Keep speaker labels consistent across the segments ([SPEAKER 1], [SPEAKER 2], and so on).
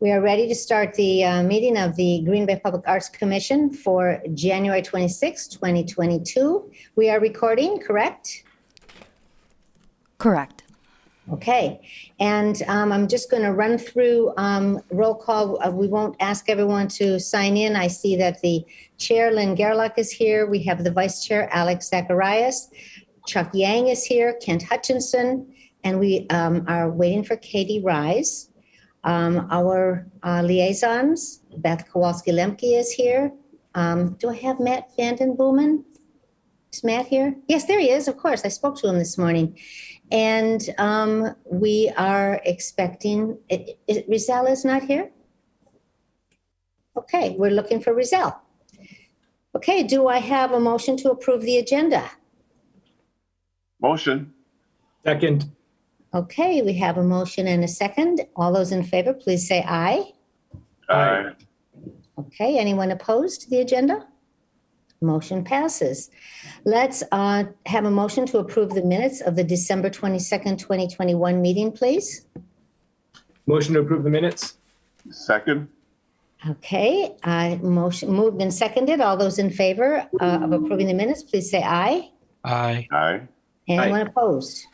[SPEAKER 1] We are ready to start the meeting of the Green Bay Public Arts Commission for January 26, 2022. We are recording, correct?
[SPEAKER 2] Correct.
[SPEAKER 1] Okay, and I'm just going to run through roll call. We won't ask everyone to sign in. I see that the chair, Lynn Gerlach, is here. We have the vice chair, Alex Zacharias. Chuck Yang is here, Kent Hutchinson, and we are waiting for Katie Rise. Our liaisons, Beth Kowalski-Lemke is here. Do I have Matt Vanden Boomen? Is Matt here? Yes, there he is, of course. I spoke to him this morning. And we are expecting, Rizal is not here? Okay, we're looking for Rizal. Okay, do I have a motion to approve the agenda?
[SPEAKER 3] Motion.
[SPEAKER 4] Second.
[SPEAKER 1] Okay, we have a motion and a second. All those in favor, please say aye.
[SPEAKER 3] Aye.
[SPEAKER 1] Okay, anyone opposed to the agenda? Motion passes. Let's have a motion to approve the minutes of the December 22nd, 2021 meeting, please.
[SPEAKER 4] Motion to approve the minutes.
[SPEAKER 3] Second.
[SPEAKER 1] Okay, motion moved and seconded. All those in favor of approving the minutes, please say aye.
[SPEAKER 5] Aye.
[SPEAKER 3] Aye.
[SPEAKER 1] Anyone opposed?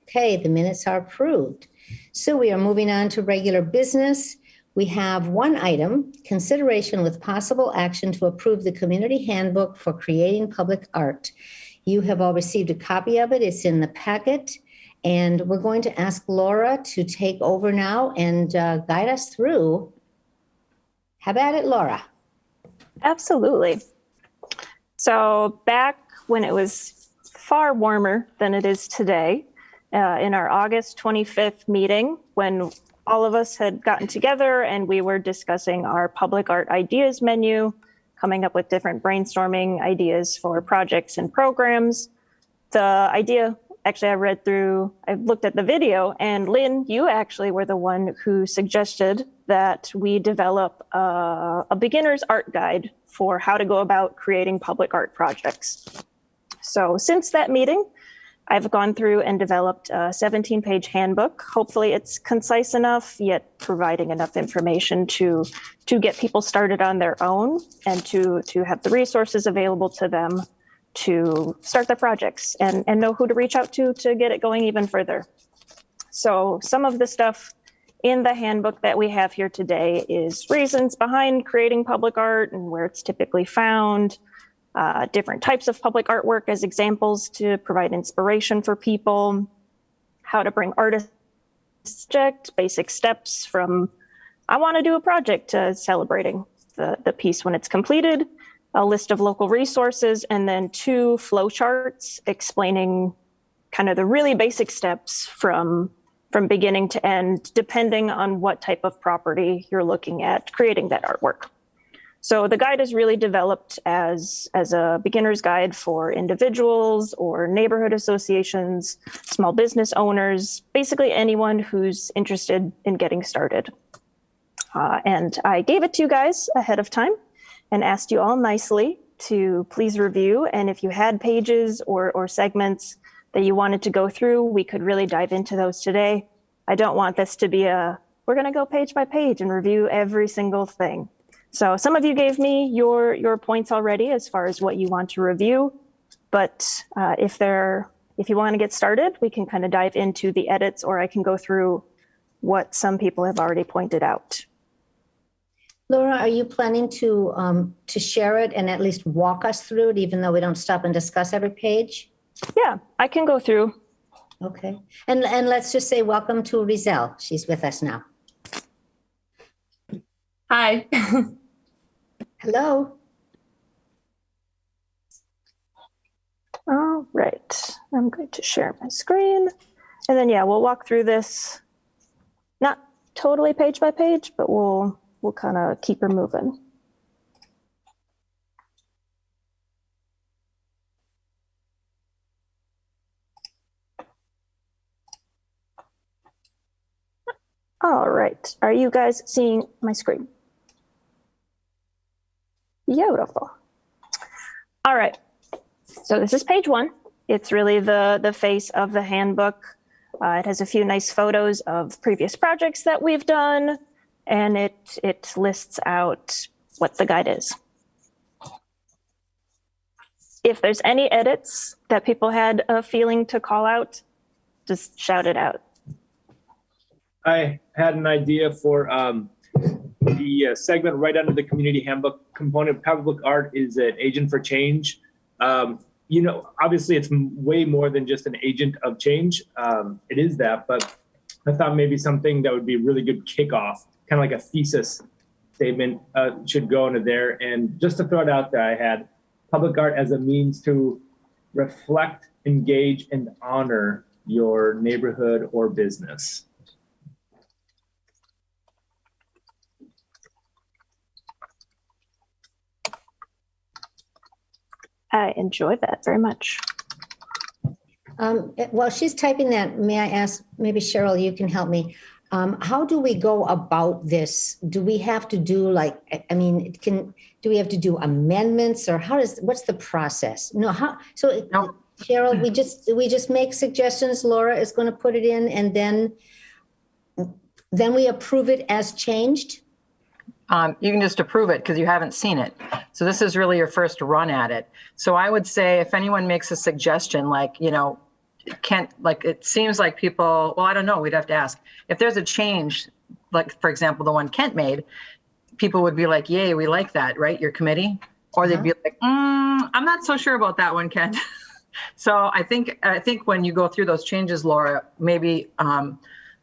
[SPEAKER 1] Okay, the minutes are approved. So we are moving on to regular business. We have one item, consideration with possible action to approve the community handbook for creating public art. You have all received a copy of it. It's in the packet. And we're going to ask Laura to take over now and guide us through. How about it, Laura?
[SPEAKER 6] Absolutely. So back when it was far warmer than it is today, in our August 25th meeting, when all of us had gotten together and we were discussing our public art ideas menu, coming up with different brainstorming ideas for projects and programs. The idea, actually I looked at the video, and Lynn, you actually were the one who suggested that we develop a beginner's art guide for how to go about creating public art projects. So since that meeting, I've gone through and developed a 17-page handbook. Hopefully it's concise enough, yet providing enough information to get people started on their own and to have the resources available to them to start their projects and know who to reach out to get it going even further. So some of the stuff in the handbook that we have here today is reasons behind creating public art and where it's typically found, different types of public artwork as examples to provide inspiration for people, how to bring artists basic steps from I want to do a project to celebrating the piece when it's completed, a list of local resources, and then 2 flowcharts explaining kind of the really basic steps from beginning to end, depending on what type of property you're looking at creating that artwork. So the guide is really developed as a beginner's guide for individuals or neighborhood associations, small business owners, basically anyone who's interested in getting started. And I gave it to you guys ahead of time and asked you all nicely to please review. And if you had pages or segments that you wanted to go through, we could really dive into those today. I don't want this to be we're going to go page by page and review every single thing. So some of you gave me your points already as far as what you want to review, but if you want to get started, we can kind of dive into the edits, or I can go through what some people have already pointed out.
[SPEAKER 1] Laura, are you planning to share it and at least walk us through it, even though we don't stop and discuss every page?
[SPEAKER 6] Yeah, I can go through.
[SPEAKER 1] Okay, and let's just say welcome to Rizal. She's with us now.
[SPEAKER 7] Hi.
[SPEAKER 1] Hello.
[SPEAKER 6] All right, I'm going to share my screen. And then, yeah, we'll walk through this, not totally page by page, but we'll kind of keep her moving. All right, are you guys seeing my screen? Beautiful. All right, so this is page 1. It's really the face of the handbook. It has a few nice photos of previous projects that we've done, and it lists out what the guide is. If there's any edits that people had a feeling to call out, just shout it out.
[SPEAKER 4] I had an idea for the segment right under the community handbook component. Public art is an agent for change. Obviously it's way more than just an agent of change. It is that, but I thought maybe something that would be a really good kickoff, kind of like a thesis statement, should go into there. And just to throw it out there, I had public art as a means to reflect, engage, and honor your neighborhood or business.
[SPEAKER 6] I enjoy that very much.
[SPEAKER 1] While she's typing that, may I ask, maybe Cheryl, you can help me. How do we go about this? Do we have to do do we have to do amendments, or what's the process? No, Cheryl, we just make suggestions. Laura is going to put it in, and then we approve it as changed.
[SPEAKER 2] You can just approve it because you haven't seen it. So this is really your first run at it. So I would say if anyone makes a suggestion, it seems like people, well, I don't know, we'd have to ask. If there's a change, like, for example, the one Kent made, people would be like, yay, we like that, right? Your committee? Or they'd be like, I'm not so sure about that one, Kent. So I think when you go through those changes, Laura, maybe,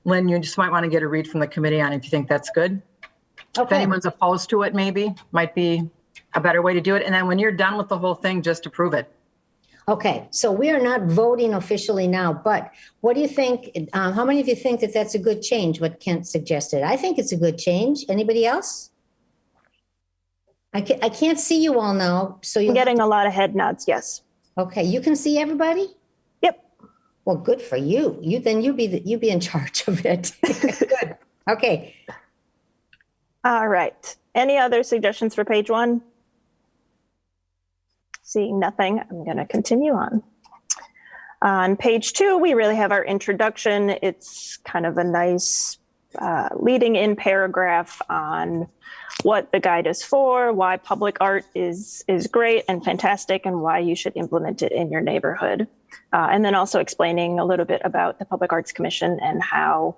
[SPEAKER 2] Lynn, you just might want to get a read from the committee on if you think that's good.
[SPEAKER 1] Okay.
[SPEAKER 2] If anyone's opposed to it, maybe might be a better way to do it. And then when you're done with the whole thing, just approve it.
[SPEAKER 1] Okay, so we are not voting officially now, but what do you think? How many of you think that that's a good change, what Kent suggested? I think it's a good change. Anybody else? I can't see you all now, so you're
[SPEAKER 6] I'm getting a lot of head nods, yes.
[SPEAKER 1] Okay, you can see everybody?
[SPEAKER 6] Yep.
[SPEAKER 1] Well, good for you. You be in charge of it. Good. Okay.
[SPEAKER 6] All right. Any other suggestions for page 1? Seeing nothing, I'm going to continue on. On page 2, we really have our introduction. It's kind of a nice leading in paragraph on what the guide is for, why public art is great and fantastic, and why you should implement it in your neighborhood. And then also explaining a little bit about the Public Arts Commission and how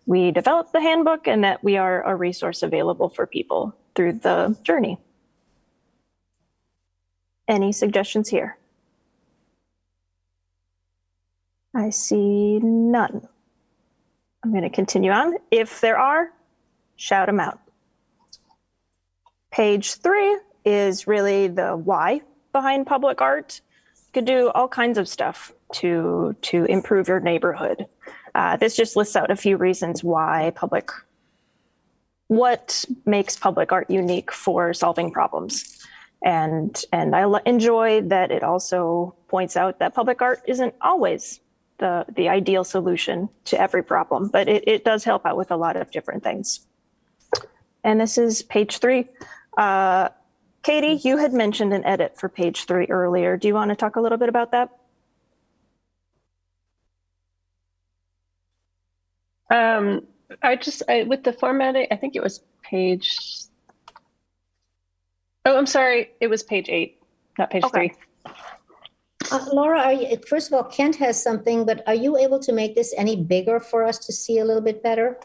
[SPEAKER 6] we developed the handbook and that we are a resource available for people through the journey. Any suggestions here? I see none. I'm going to continue on. If there are, shout them out. Page 3 is really the why behind public art. You could do all kinds of stuff to improve your neighborhood. This just lists out a few reasons why what makes public art unique for solving problems. And I enjoy that it also points out that public art isn't always the ideal solution to every problem, but it does help out with a lot of different things. And this is page 3. Katie, you had mentioned an edit for page 3 earlier. Do you want to talk a little bit about that?
[SPEAKER 5] With the formatting, I think it was page. Oh, I'm sorry. It was page 8, not page 3.
[SPEAKER 1] Laura, first of all, Kent has something, but are you able to make this any bigger for us to see a little bit better?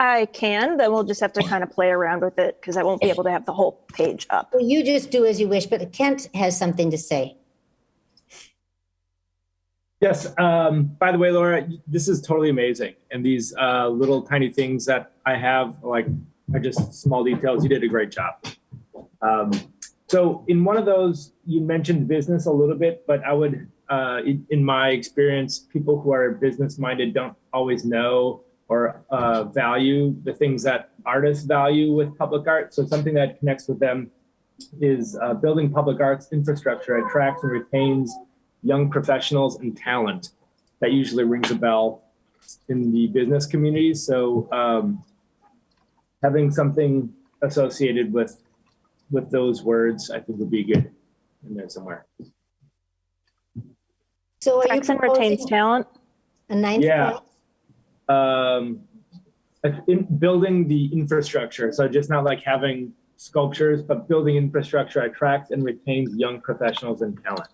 [SPEAKER 6] I can, then we'll just have to kind of play around with it because I won't be able to have the whole page up.
[SPEAKER 1] Well, you just do as you wish, but Kent has something to say.
[SPEAKER 4] Yes. By the way, Laura, this is totally amazing. And these little tiny things that I have are just small details. You did a great job. So in one of those, you mentioned business a little bit, but I would, in my experience, people who are business minded don't always know or value the things that artists value with public art. So something that connects with them is building public arts infrastructure attracts and retains young professionals and talent. That usually rings a bell in the business community. So having something associated with those words, I think would be good in there somewhere.
[SPEAKER 1] So are you
[SPEAKER 6] Attracts and retains
[SPEAKER 1] proposing
[SPEAKER 6] talent.
[SPEAKER 1] a 9th
[SPEAKER 4] Yeah.
[SPEAKER 1] point?
[SPEAKER 4] in building the infrastructure. So just not like having sculptures, but building infrastructure attracts and retains young professionals and talent.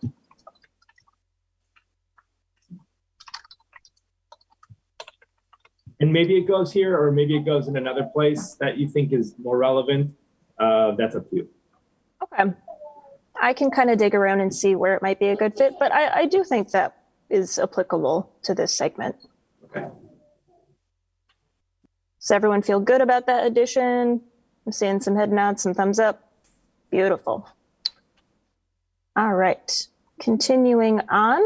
[SPEAKER 4] And maybe it goes here, or maybe it goes in another place that you think is more relevant. That's up to you.
[SPEAKER 6] Okay. I can kind of dig around and see where it might be a good fit, but I do think that is applicable to this segment.
[SPEAKER 4] Okay.
[SPEAKER 6] Does everyone feel good about that addition? I'm seeing some head nods, some thumbs up. Beautiful. All right. Continuing on,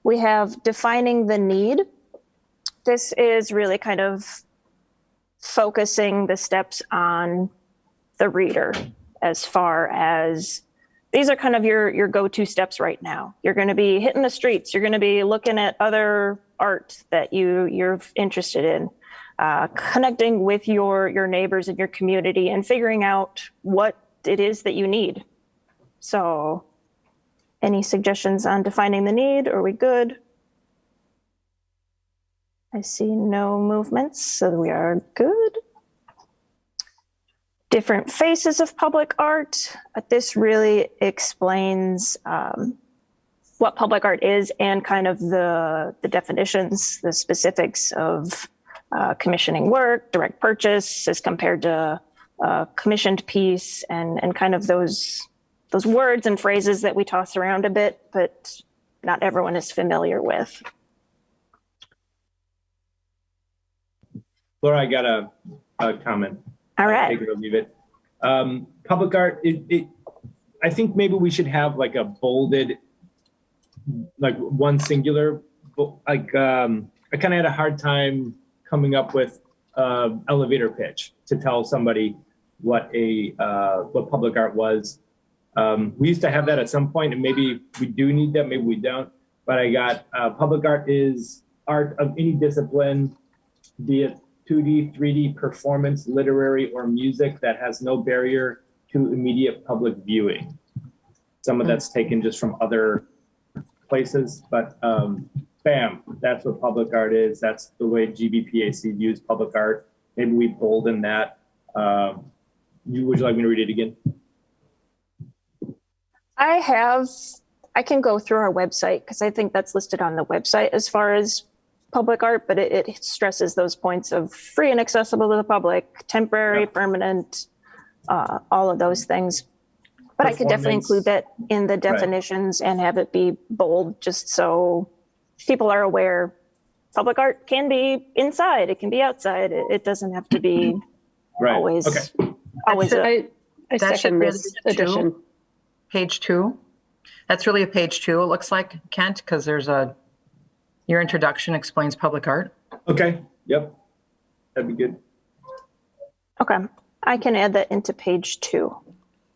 [SPEAKER 6] we have defining the need. This is really kind of focusing the steps on the reader as far as these are kind of your go-to steps right now. You're going to be hitting the streets. You're going to be looking at other art that you're interested in, connecting with your neighbors in your community and figuring out what it is that you need. So any suggestions on defining the need? Are we good? I see no movements, so we are good. Different faces of public art. This really explains what public art is and kind of the definitions, the specifics of commissioning work, direct purchase as compared to commissioned piece, and kind of those words and phrases that we toss around a bit, but not everyone is familiar with.
[SPEAKER 4] Laura, I got a comment.
[SPEAKER 6] All right.
[SPEAKER 4] Take it or leave it. Public art, I think maybe we should have like a bolded, like one singular, like I kind of had a hard time coming up with elevator pitch to tell somebody what public art was. We used to have that at some point, and maybe we do need that, maybe we don't. But I got public art is art of any discipline, be it 2D, 3D, performance, literary, or music that has no barrier to immediate public viewing. Some of that's taken just from other places, but bam, that's what public art is. That's the way GBPAC views public art. Maybe we bolden that. Would you like me to read it again?
[SPEAKER 6] I can go through our website because I think that's listed on the website as far as public art, but it stresses those points of free and accessible to the public, temporary, permanent, all of those things. But I could definitely include that in the definitions and have it be bold, just so people are aware. Public art can be inside, it can be outside. It doesn't have to be always.
[SPEAKER 4] Okay.
[SPEAKER 6] Always.
[SPEAKER 5] I
[SPEAKER 2] That should
[SPEAKER 5] second
[SPEAKER 2] really
[SPEAKER 5] this
[SPEAKER 2] be
[SPEAKER 5] addition.
[SPEAKER 2] Page 2. That's really a page 2, it looks like, Kent, because there's your introduction explains public art.
[SPEAKER 4] Okay. Yep. That'd be good.
[SPEAKER 6] Okay, I can add that into page 2.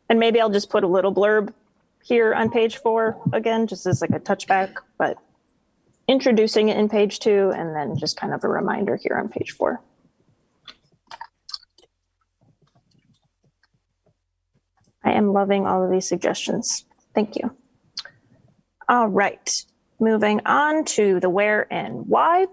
[SPEAKER 6] And maybe I'll just put a little blurb here on page 4 again, just as like a touchback, but introducing it in page 2 and then just kind of a reminder here on page 4. I am loving all of these suggestions. Thank you. All right, moving on to the where and why.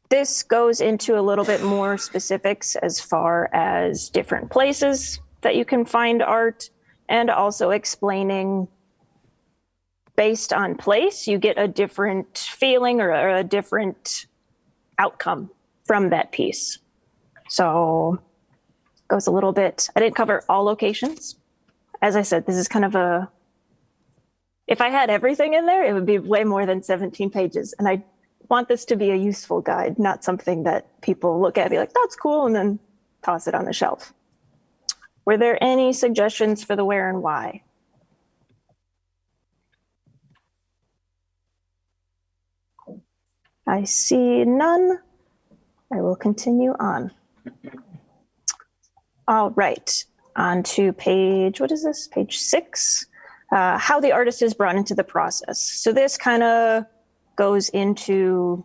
[SPEAKER 6] This goes into a little bit more specifics as far as different places that you can find art, and also explaining based on place, you get a different feeling or a different outcome from that piece. So goes a little bit, I didn't cover all locations. As I said, this is kind of if I had everything in there, it would be way more than 17 pages. And I want this to be a useful guide, not something that people look at and be like, that's cool, and then toss it on the shelf. Were there any suggestions for the where and why? I see none. I will continue on. All right, on to page, what is this? Page 6, how the artist is brought into the process. So this kind of goes into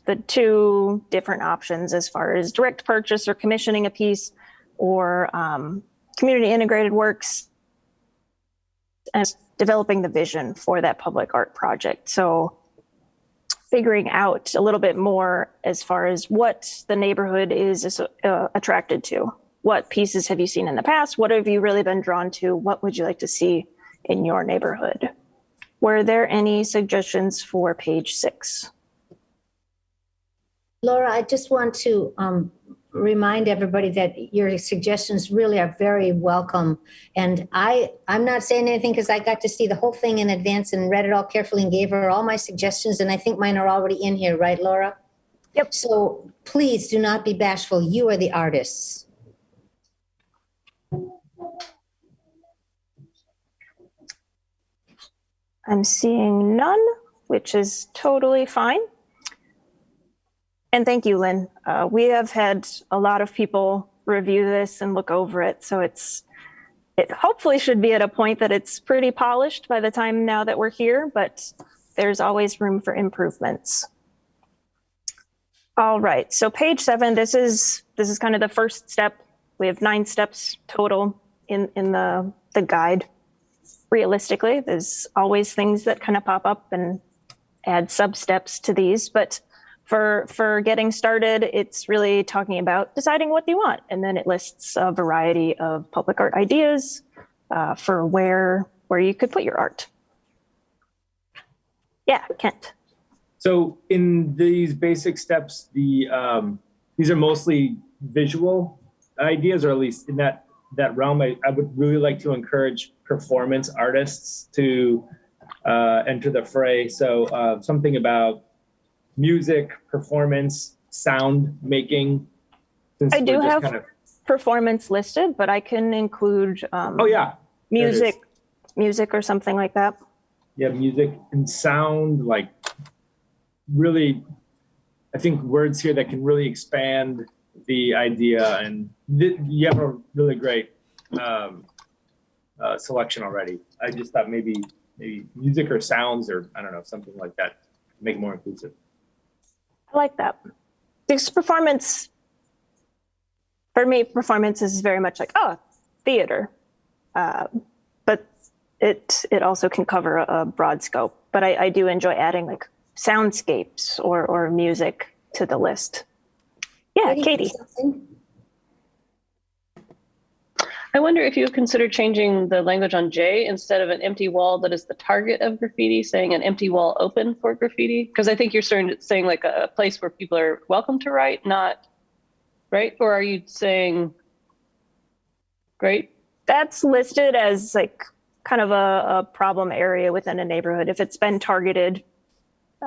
[SPEAKER 6] the 2 different options as far as direct purchase or commissioning a piece, or community integrated works, and developing the vision for that public art project. So figuring out a little bit more as far as what the neighborhood is attracted to. What pieces have you seen in the past? What have you really been drawn to? What would you like to see in your neighborhood? Were there any suggestions for page 6?
[SPEAKER 1] Laura, I just want to remind everybody that your suggestions really are very welcome. And I'm not saying anything because I got to see the whole thing in advance and read it all carefully and gave her all my suggestions. And I think mine are already in here, right, Laura?
[SPEAKER 6] Yep.
[SPEAKER 1] So please do not be bashful. You are the artists.
[SPEAKER 6] I'm seeing none, which is totally fine. And thank you, Lynn. We have had a lot of people review this and look over it. So it hopefully should be at a point that it's pretty polished by the time now that we're here, but there's always room for improvements. All right, so page 7, this is kind of the first step. We have 9 steps total in the guide. Realistically, there's always things that kind of pop up and add sub-steps to these, but for getting started, it's really talking about deciding what you want. And then it lists a variety of public art ideas for where you could put your art. Yeah, Kent.
[SPEAKER 4] So in these basic steps, these are mostly visual ideas, or at least in that realm. I would really like to encourage performance artists to enter the fray. So something about music, performance, sound making.
[SPEAKER 6] I do have performance listed, but I can include
[SPEAKER 4] oh yeah,
[SPEAKER 6] music or something like that.
[SPEAKER 4] Yeah, music and sound, like really, I think words here that can really expand the idea, and you have a really great selection already. I just thought maybe music or sounds, or I don't know, something like that, make it more inclusive.
[SPEAKER 6] I like that. This performance, for me, performance is very much like, theater. But it also can cover a broad scope. But I do enjoy adding like soundscapes or music to the list. Yeah, Katie.
[SPEAKER 5] I wonder if you would consider changing the language on J instead of an empty wall that is the target of graffiti, saying an empty wall open for graffiti. Because I think you're saying like a place where people are welcome to write, not, right? Or are you saying, great?
[SPEAKER 6] That's listed as like kind of a problem area within a neighborhood if it's been targeted.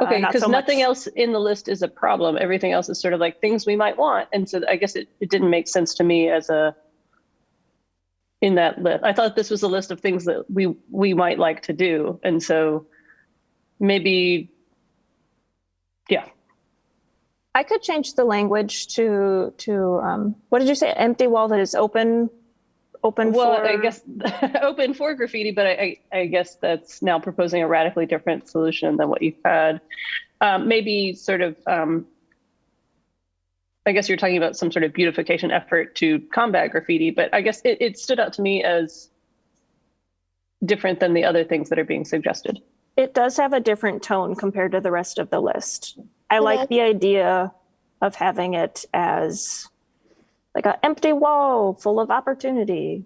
[SPEAKER 5] Okay, because
[SPEAKER 6] so
[SPEAKER 5] nothing
[SPEAKER 6] much.
[SPEAKER 5] else in the list is a problem. Everything else is sort of like things we might want. And so I guess it didn't make sense to me as in that list. I thought this was a list of things that we might like to do. And so maybe, yeah.
[SPEAKER 6] I could change the language to what did you say? Empty wall that is open
[SPEAKER 5] Well,
[SPEAKER 6] for...
[SPEAKER 5] I guess open for graffiti, but I guess that's now proposing a radically different solution than what you've had. Maybe sort of, I guess you're talking about some sort of beautification effort to combat graffiti, but I guess it stood out to me as different than the other things that are being suggested.
[SPEAKER 6] It does have a different tone compared to the rest of the list. I like the idea of having it as like an empty wall full of opportunity.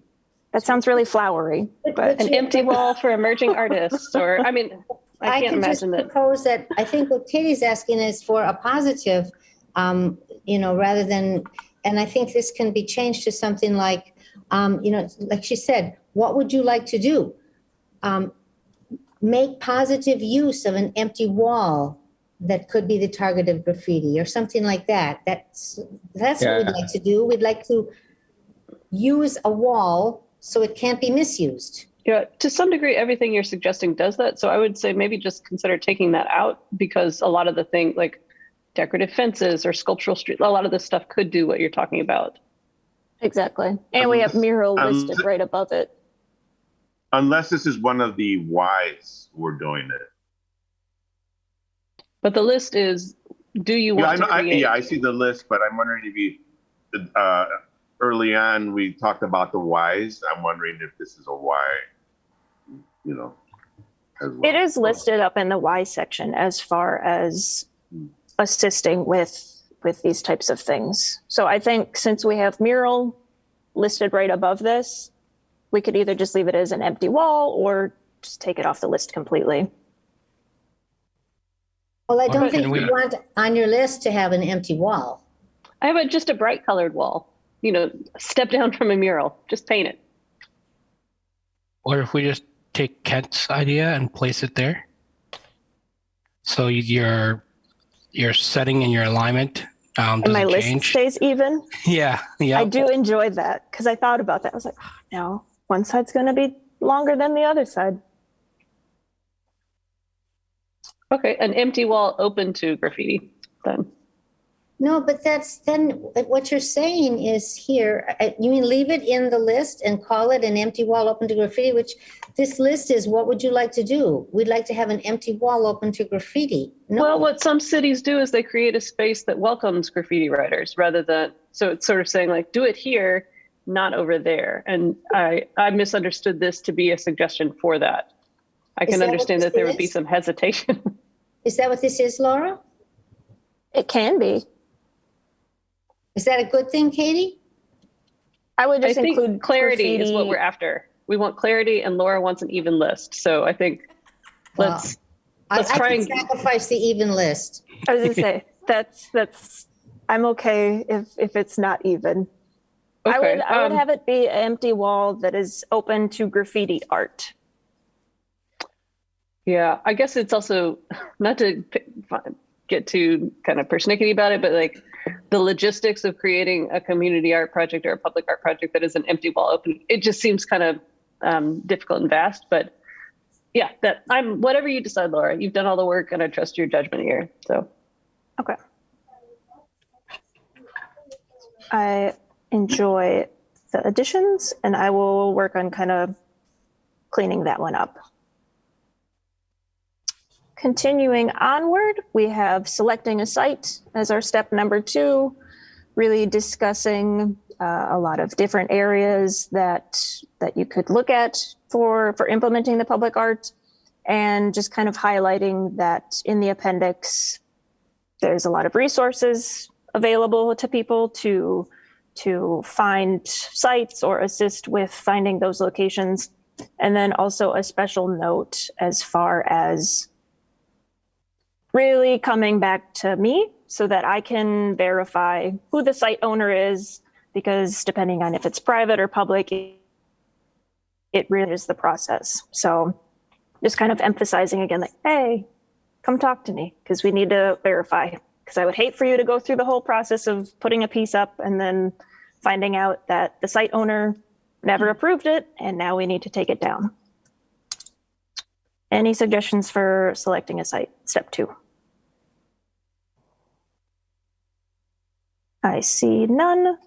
[SPEAKER 6] That sounds really flowery. But
[SPEAKER 5] an empty wall for emerging artists, or I mean, I can't imagine that.
[SPEAKER 1] Propose that. I think what Katie's asking is for a positive, rather than, and I think this can be changed to something like, like she said, what would you like to do? Make positive use of an empty wall that could be the target of graffiti or something like that. That's what we'd like to do. We'd like to use a wall so it can't be misused.
[SPEAKER 5] Yeah, to some degree, everything you're suggesting does that. So I would say maybe just consider taking that out, because a lot of the things like decorative fences or sculptural street, a lot of this stuff could do what you're talking about.
[SPEAKER 6] Exactly. And we have mural listed right above it.
[SPEAKER 3] Unless this is one of the whys we're doing it.
[SPEAKER 5] But the list is, do you want to create?
[SPEAKER 3] I see the list, but I'm wondering if you, early on, we talked about the whys. I'm wondering if this is a why, as well.
[SPEAKER 6] It is listed up in the why section as far as assisting with these types of things. So I think since we have mural listed right above this, we could either just leave it as an empty wall or just take it off the list completely.
[SPEAKER 1] Well, I don't
[SPEAKER 7] Okay.
[SPEAKER 1] think
[SPEAKER 7] And
[SPEAKER 1] you
[SPEAKER 7] we-
[SPEAKER 1] want on your list to have an empty wall.
[SPEAKER 5] I have just a bright colored wall, step down from a mural, just paint it.
[SPEAKER 7] Or if we just take Kent's idea and place it there. So your setting and your alignment
[SPEAKER 6] And my
[SPEAKER 7] doesn't
[SPEAKER 6] list
[SPEAKER 7] change.
[SPEAKER 6] stays even.
[SPEAKER 7] Yeah, yeah.
[SPEAKER 6] I do enjoy that because I thought about that. I was like, oh, no, one side's going to be longer than the other side.
[SPEAKER 5] Okay, an empty wall open to graffiti then.
[SPEAKER 1] No, but then what you're saying is here, you mean leave it in the list and call it an empty wall open to graffiti, which this list is, what would you like to do? We'd like to have an empty wall open to graffiti. No.
[SPEAKER 5] Well, what some cities do is they create a space that welcomes graffiti writers rather than, so it's sort of saying like, do it here, not over there. And I misunderstood this to be a suggestion for that. I
[SPEAKER 1] Is
[SPEAKER 5] can
[SPEAKER 1] that what
[SPEAKER 5] understand
[SPEAKER 1] this
[SPEAKER 5] that there would be
[SPEAKER 1] is?
[SPEAKER 5] some hesitation.
[SPEAKER 1] Is that what this is, Laura?
[SPEAKER 6] It can be.
[SPEAKER 1] Is that a good thing, Katie?
[SPEAKER 6] I would
[SPEAKER 5] I
[SPEAKER 6] just
[SPEAKER 5] think
[SPEAKER 6] include
[SPEAKER 5] clarity is what
[SPEAKER 6] graffiti.
[SPEAKER 5] we're after. We want clarity, and Laura wants an even list. So I think let's
[SPEAKER 1] I
[SPEAKER 5] try
[SPEAKER 1] can
[SPEAKER 5] and
[SPEAKER 1] sacrifice the even list.
[SPEAKER 6] I was going to say that's I'm okay if it's not even.
[SPEAKER 5] okay.
[SPEAKER 6] I would have it be an empty wall that is open to graffiti art.
[SPEAKER 5] Yeah, I guess it's also not to get too kind of persnickety about it, but like the logistics of creating a community art project or a public art project that is an empty wall open, it just seems kind of difficult and vast. But yeah, whatever you decide, Laura. You've done all the work, and I trust your judgment here. So
[SPEAKER 6] Okay. I enjoy the additions, and I will work on kind of cleaning that one up. Continuing onward, we have selecting a site as our step number 2, really discussing a lot of different areas that you could look at for implementing the public art, and just kind of highlighting that in the appendix, there's a lot of resources available to people to find sites or assist with finding those locations. And then also a special note as far as really coming back to me so that I can verify who the site owner is, because depending on if it's private or public, it really is the process. So just kind of emphasizing again, like, hey, come talk to me, because we need to verify. Because I would hate for you to go through the whole process of putting a piece up and then finding out that the site owner never approved it, and now we need to take it down. Any suggestions for selecting a site? Step 2. I see none.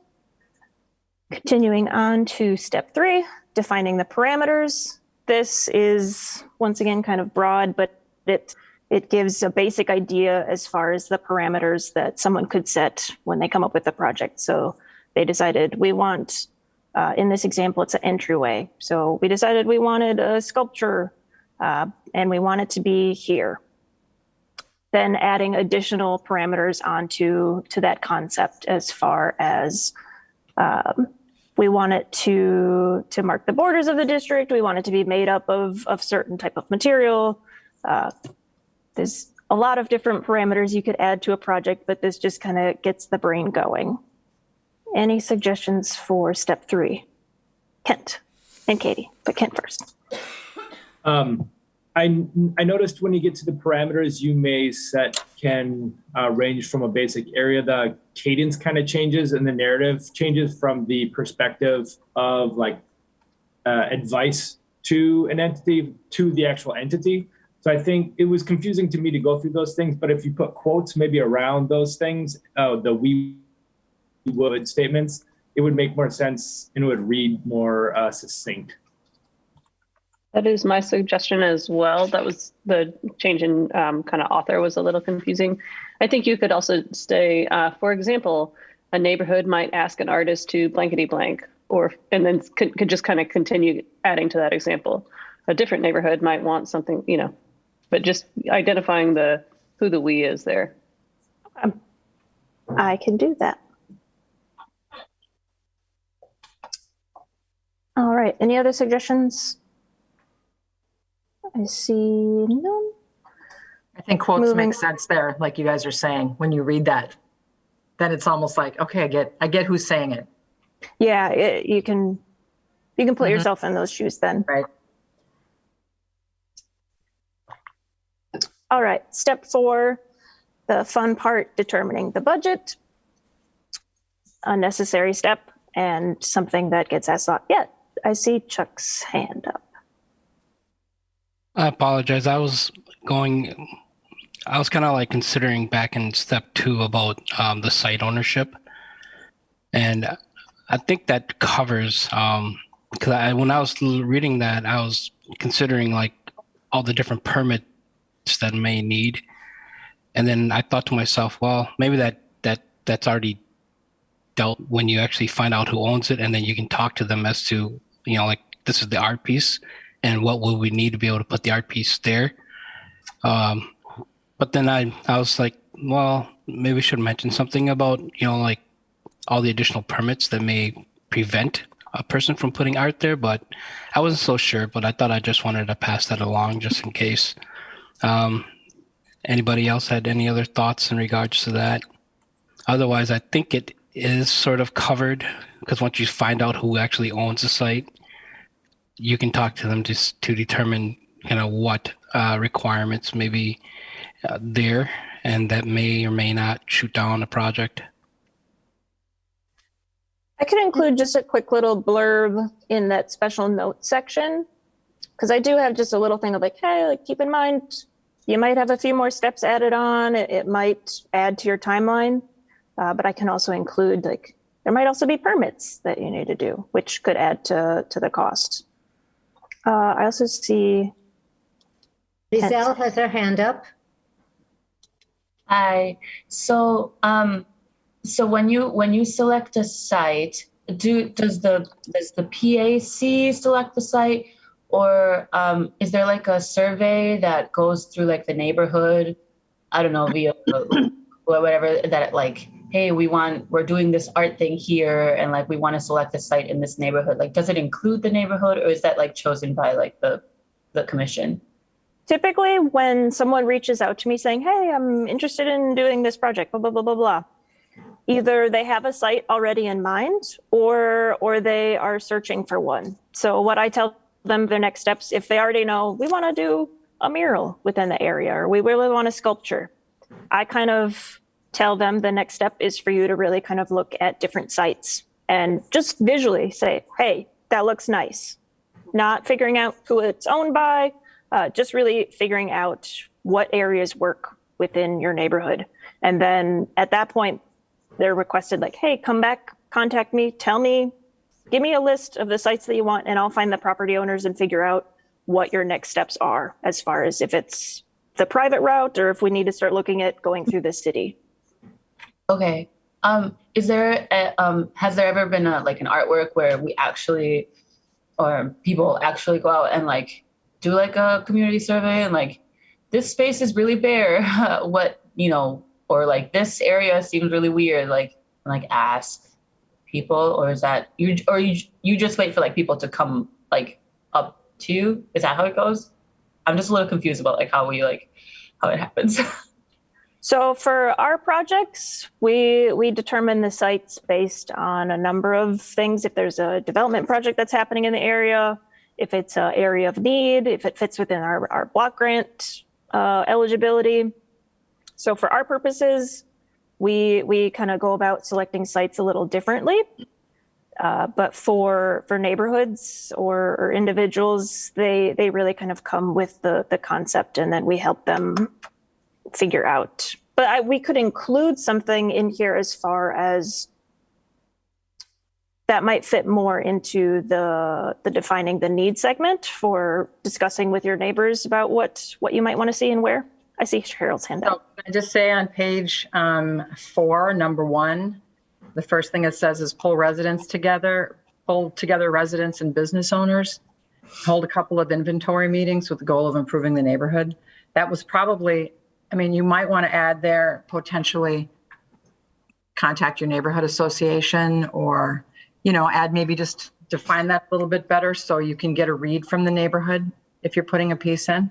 [SPEAKER 6] Continuing on to step 3, defining the parameters. This is, once again, kind of broad, but it gives a basic idea as far as the parameters that someone could set when they come up with a project. So they decided we want, in this example, it's an entryway. So we decided we wanted a sculpture and we want it to be here. Then adding additional parameters onto that concept as far as we want it to mark the borders of the district. We want it to be made up of certain type of material. There's a lot of different parameters you could add to a project, but this just kind of gets the brain going. Any suggestions for step 3? Kent and Katie, but Kent first.
[SPEAKER 4] I noticed when you get to the parameters you may set can range from a basic area. The cadence kind of changes and the narrative changes from the perspective of like advice to an entity to the actual entity. So I think it was confusing to me to go through those things, but if you put quotes maybe around those things, the we would statements, it would make more sense and it would read more succinct.
[SPEAKER 5] that is my suggestion as well. That was the change in kind of author was a little confusing. I think you could also say, for example, a neighborhood might ask an artist to blankety blank, and then could just kind of continue adding to that example. A different neighborhood might want something, but just identifying who the we is there.
[SPEAKER 6] I can do that. All right, any other suggestions? I see none.
[SPEAKER 2] I think quotes
[SPEAKER 6] Moving-
[SPEAKER 2] make sense there, like you guys are saying, when you read that. Then it's almost like, okay, I get who's saying it,
[SPEAKER 6] Yeah, you can put yourself in those shoes then.
[SPEAKER 2] right?
[SPEAKER 6] All right, step 4, the fun part, determining the budget. A necessary step and something that gets asked a lot. Yeah, I see Chuck's hand up.
[SPEAKER 7] I apologize. I was kind of like considering back in step 2 about the site ownership. And I think that covers, because when I was reading that, I was considering like all the different permits that may need. And then I thought to myself, well, maybe that's already dealt when you actually find out who owns it, and then you can talk to them as to, like this is the art piece and what will we need to be able to put the art piece there. But then I was like, well, maybe we should mention something about, like all the additional permits that may prevent a person from putting art there, but I wasn't so sure, but I thought I just wanted to pass that along just in case. Anybody else had any other thoughts in regards to that? Otherwise, I think it is sort of covered, because once you find out who actually owns the site, you can talk to them just to determine what requirements may be there, and that may or may not shoot down a project.
[SPEAKER 6] I could include just a quick little blurb in that special notes section, because I do have just a little thing of like, hey, like keep in mind, you might have a few more steps added on. It might add to your timeline, but I can also include like there might also be permits that you need to do, which could add to the cost. I also see
[SPEAKER 1] Lizelle has her hand up.
[SPEAKER 8] Hi. So when you select a site, does the PAC select the site, or is there like a survey that goes through like the neighborhood? I don't know, via whatever, that like, hey, we're doing this art thing here, and like we want to select a site in this neighborhood. Like, does it include the neighborhood, or is that like chosen by like the commission?
[SPEAKER 6] typically when someone reaches out to me saying, hey, I'm interested in doing this project, blah, blah, blah, blah, blah. Either they have a site already in mind, or they are searching for one. So what I tell them their next steps, if they already know we want to do a mural within the area, or we really want a sculpture, I kind of tell them the next step is for you to really kind of look at different sites and just visually say, hey, that looks nice. Not figuring out who it's owned by, just really figuring out what areas work within your neighborhood. And then at that point, they're requested like, hey, come back, contact me, tell me, give me a list of the sites that you want, and I'll find the property owners and figure out what your next steps are, as far as if it's the private route or if we need to start looking at going through the city.
[SPEAKER 8] Okay. Is there has there ever been like an artwork where we actually, or people actually go out and like do like a community survey and like, this space is really bare, or like this area seems really weird, like ask people, or is that you just wait for like people to come like up to you? Is that how it goes? I'm just a little confused about like how it happens.
[SPEAKER 6] So for our projects, we determine the sites based on a number of things. If there's a development project that's happening in the area, if it's an area of need, if it fits within our block grant eligibility. So for our purposes, we kind of go about selecting sites a little differently. But for neighborhoods or individuals, they really kind of come with the concept, and then we help them figure out. But we could include something in here as far as that might fit more into the defining the need segment for discussing with your neighbors about what you might want to see and where. I see Cheryl's hand up.
[SPEAKER 2] So, can I just say on page 4, number 1, the first thing it says is pull together residents and business owners, hold a couple of inventory meetings with the goal of improving the neighborhood. That was probably I mean, you might want to add there potentially contact your neighborhood association, or, add maybe just define that a little bit better so you can get a read from the neighborhood if you're putting a piece in.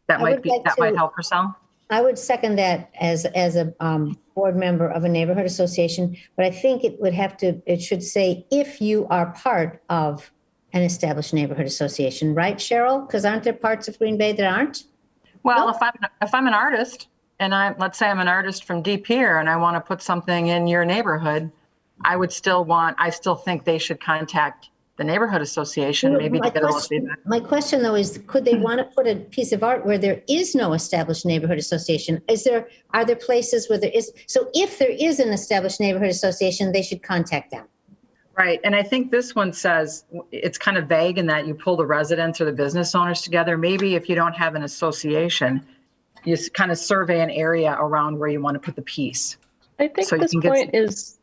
[SPEAKER 2] That
[SPEAKER 1] I would like
[SPEAKER 2] might
[SPEAKER 1] to-
[SPEAKER 2] help, Purcell.
[SPEAKER 1] I would second that as a board member of a neighborhood association, but I think it should say if you are part of an established neighborhood association, right, Cheryl? Because aren't there parts of Green Bay that aren't?
[SPEAKER 2] Well,
[SPEAKER 1] No.
[SPEAKER 2] if I'm an artist and let's say I'm an artist from Deep Pier and I want to put something in your neighborhood, I still think they should contact the neighborhood association, maybe to get a little feedback.
[SPEAKER 1] My question though is, could they want to put a piece of art where there is no established neighborhood association? Are there places where there is? So if there is an established neighborhood association, they should contact them.
[SPEAKER 2] Right. And I think this one says it's kind of vague in that you pull the residents or the business owners together. Maybe if you don't have an association, you kind of survey an area around where you want to put the piece.
[SPEAKER 5] I think
[SPEAKER 2] So you
[SPEAKER 5] this
[SPEAKER 2] can get
[SPEAKER 5] point is,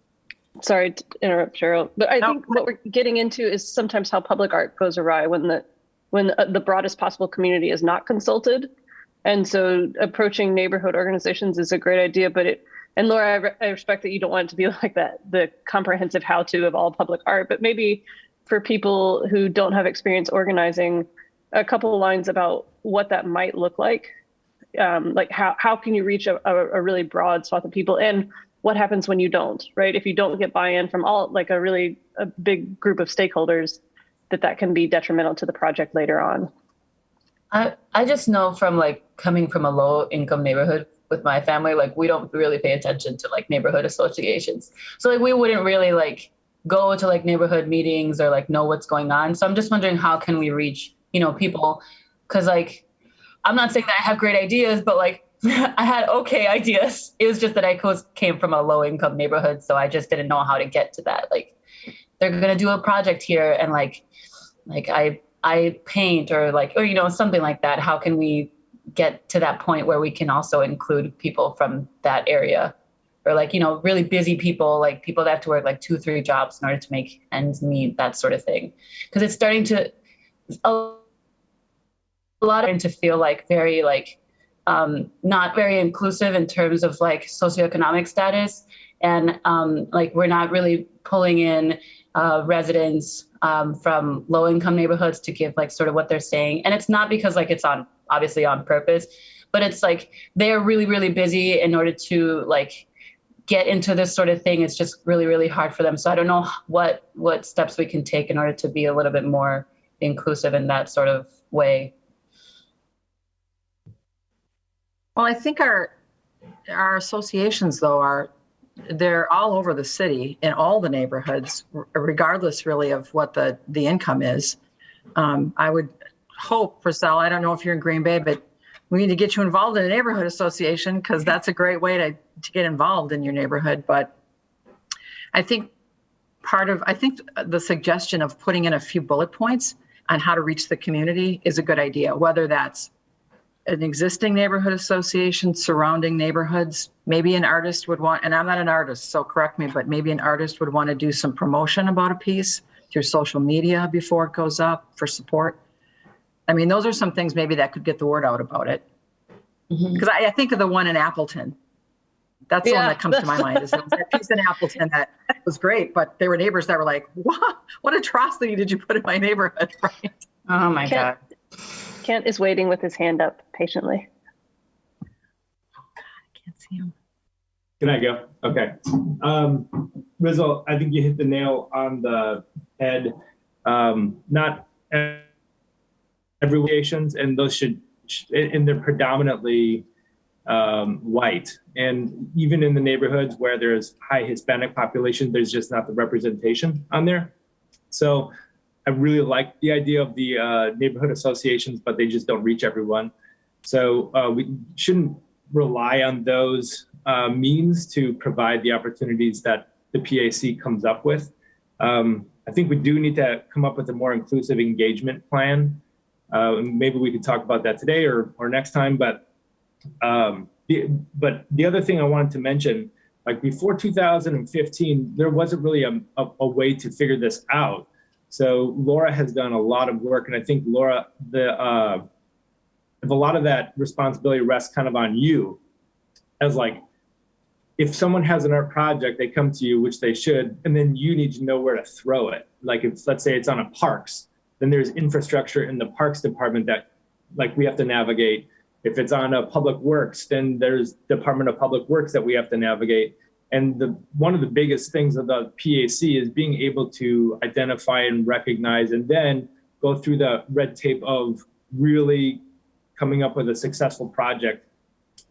[SPEAKER 5] sorry to interrupt, Cheryl, but I
[SPEAKER 2] No.
[SPEAKER 5] think what we're getting into is sometimes how public art goes awry when the broadest possible community is not consulted. And so approaching neighborhood organizations is a great idea, and Laura, I respect that you don't want it to be like that, the comprehensive how-to of all public art, but maybe for people who don't have experience organizing, a couple of lines about what that might look like how can you reach a really broad swath of people, and what happens when you don't, right? If you don't get buy-in from a big group of stakeholders, that can be detrimental to the project later on.
[SPEAKER 8] I just know from coming from a low income neighborhood with my family, we don't really pay attention to neighborhood associations. So we wouldn't really go to neighborhood meetings or know what's going on. So I'm just wondering, how can we reach, people? Cause I'm not saying that I have great ideas, but I had okay ideas. It was just that I came from a low income neighborhood. So I just didn't know how to get to that. They're going to do a project here and I paint or something like that. How can we get to that point where we can also include people from that area, or really busy people, people that have to work 2-3 jobs in order to make ends meet, that sort of thing. Because it's starting to a lot of to feel very not very inclusive in terms of socioeconomic status, and we're not really pulling in residents from low income neighborhoods to give sort of what they're saying. And it's not because it's obviously on purpose, but it's they're really, really busy in order to get into this sort of thing. It's just really, really hard for them. So I don't know what steps we can take in order to be a little bit more inclusive in that sort of way.
[SPEAKER 2] Well, I think our associations, though, they're all over the city in all the neighborhoods, regardless really of what the income is. I would hope, Purcell, I don't know if you're in Green Bay, but we need to get you involved in a neighborhood association, because that's a great way to get involved in your neighborhood. But I think the suggestion of putting in a few bullet points on how to reach the community is a good idea, whether that's an existing neighborhood association, surrounding neighborhoods. Maybe an artist would want, and I'm not an artist, so correct me, but maybe an artist would want to do some promotion about a piece through social media before it goes up for support. I mean, those are some things maybe that could get the word out about it. Because I think of the one in Appleton. That's the one that comes to my mind. Is there was that piece in Appleton that was great, but there were neighbors that were like, what atrocity did you put in my neighborhood, right?
[SPEAKER 8] Oh my God.
[SPEAKER 5] Kent is waiting with his hand up patiently.
[SPEAKER 2] Oh God, I can't see him.
[SPEAKER 4] Can I go? Okay. Rizal, I think you hit the nail on the head. Not every associations, and those and they're predominantly white. And even in the neighborhoods where there's high Hispanic population, there's just not the representation on there. So I really like the idea of the neighborhood associations, but they just don't reach everyone. So we shouldn't rely on those means to provide the opportunities that the PAC comes up with. I think we do need to come up with a more inclusive engagement plan. Maybe we could talk about that today or next time. But the other thing I wanted to mention, before 2015, there wasn't really a way to figure this out. So Laura has done a lot of work, and I think Laura, the if a lot of that responsibility rests kind of on you, as like, if someone has an art project, they come to you, which they should, and then you need to know where to throw it. Like if, let's say it's on a parks, then there's infrastructure in the parks department that like we have to navigate. If it's on a public works, then there's Department of Public Works that we have to navigate. And one of the biggest things of the PAC is being able to identify and recognize and then go through the red tape of really coming up with a successful project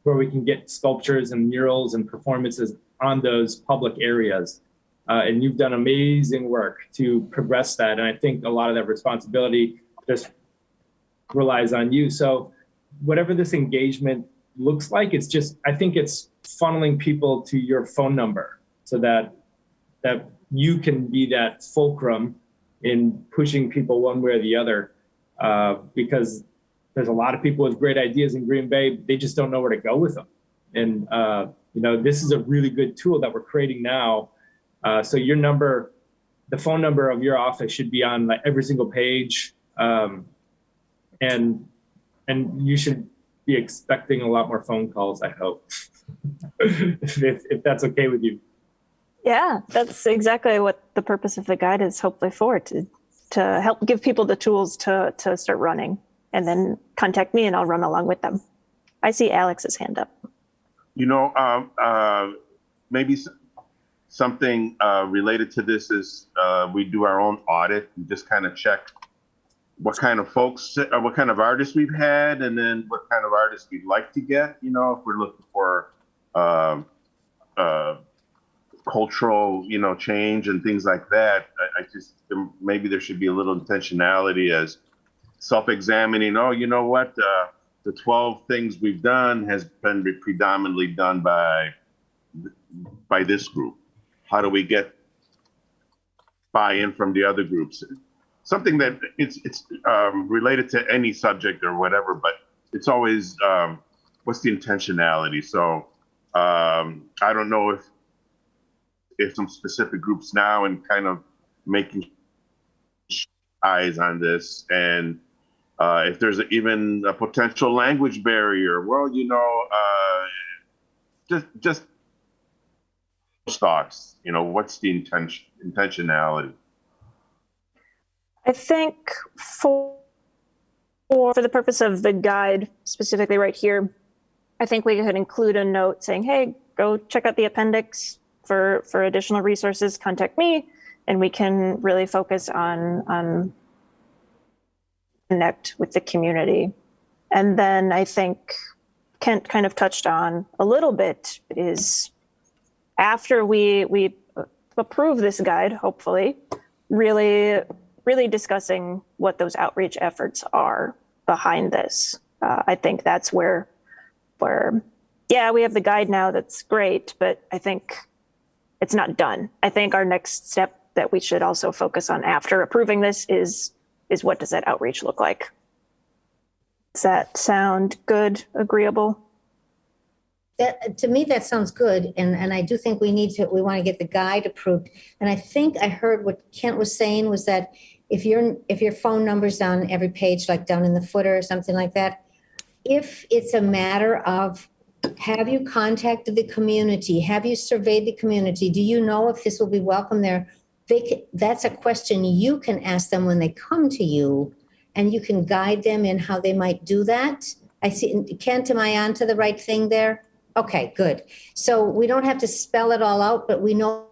[SPEAKER 4] where we can get sculptures and murals and performances on those public areas. And you've done amazing work to progress that. And I think a lot of that responsibility just relies on you. So whatever this engagement looks like, it's just, I think it's funneling people to your phone number so that you can be that fulcrum in pushing people one way or the other. Because there's a lot of people with great ideas in Green Bay, they just don't know where to go with them. And this is a really good tool that we're creating now. So your number, the phone number of your office should be on like every single page. And you should be expecting a lot more phone calls, I hope, if that's okay with you.
[SPEAKER 6] Yeah, that's exactly what the purpose of the guide is hopefully for, to help give people the tools to start running, and then contact me and I'll run along with them. I see Alex's hand up.
[SPEAKER 3] Maybe something related to this is we do our own audit. We just kind of check what kind of folks, what kind of artists we've had, and then what kind of artists we'd like to get. If we're looking for cultural, change and things like that. I just, maybe there should be a little intentionality as self-examining. Oh, you know what? The 12 things we've done has been predominantly done by this group. How do we get buy-in from the other groups? Something that it's related to any subject or whatever, but it's always what's the intentionality? So I don't know if some specific groups now and kind of making eyes on this, and if there's even a potential language barrier. Well, just thoughts. What's the intentionality?
[SPEAKER 6] I think for the purpose of the guide, specifically right here, I think we could include a note saying, hey, go check out the appendix for additional resources, contact me, and we can really focus on connect with the community. And then I think Kent kind of touched on a little bit is after we approve this guide, hopefully, really discussing what those outreach efforts are behind this. I think that's where, yeah, we have the guide now, that's great, but I think it's not done. I think our next step that we should also focus on after approving this is what does that outreach look like? Does that sound good, agreeable?
[SPEAKER 1] To me, that sounds good. And I do think we want to get the guide approved. And I think I heard what Kent was saying was that if your phone number's on every page, like down in the footer or something like that, if it's a matter of, have you contacted the community? Have you surveyed the community? Do you know if this will be welcome there? That's a question you can ask them when they come to you, and you can guide them in how they might do that. I see, Kent, am I on to the right thing there? Okay, good. So we don't have to spell it all out, but we know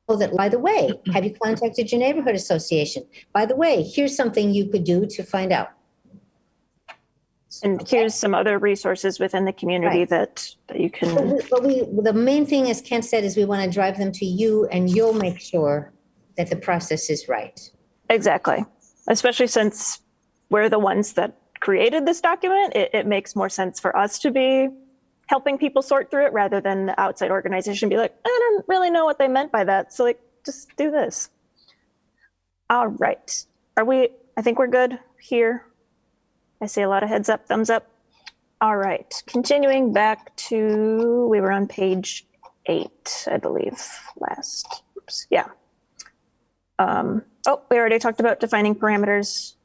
[SPEAKER 1] that, by the way, have you contacted your neighborhood association? By the way, here's something you could do to find out.
[SPEAKER 6] And here's some other resources within the community that you can.
[SPEAKER 1] But the main thing, as Kent said, is we want to drive them to you, and you'll make sure that the process is right.
[SPEAKER 6] Exactly. Especially since we're the ones that created this document, it makes more sense for us to be helping people sort through it rather than the outside organization be like, I don't really know what they meant by that. So like, just do this. All right. I think we're good here. I see a lot of heads up, thumbs up. All right, continuing back to, we were on page 8, I believe, last, oops, yeah. We already talked about defining parameters.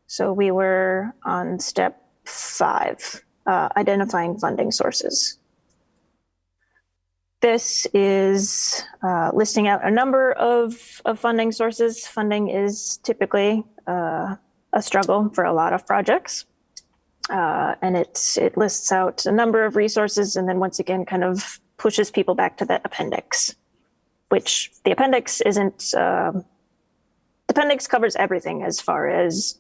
[SPEAKER 6] So we were on step 5, identifying funding sources. This is listing out a number of funding sources. Funding is typically a struggle for a lot of projects. And it lists out a number of resources and then once again kind of pushes people back to that appendix, which the appendix isn't, the appendix covers everything as far as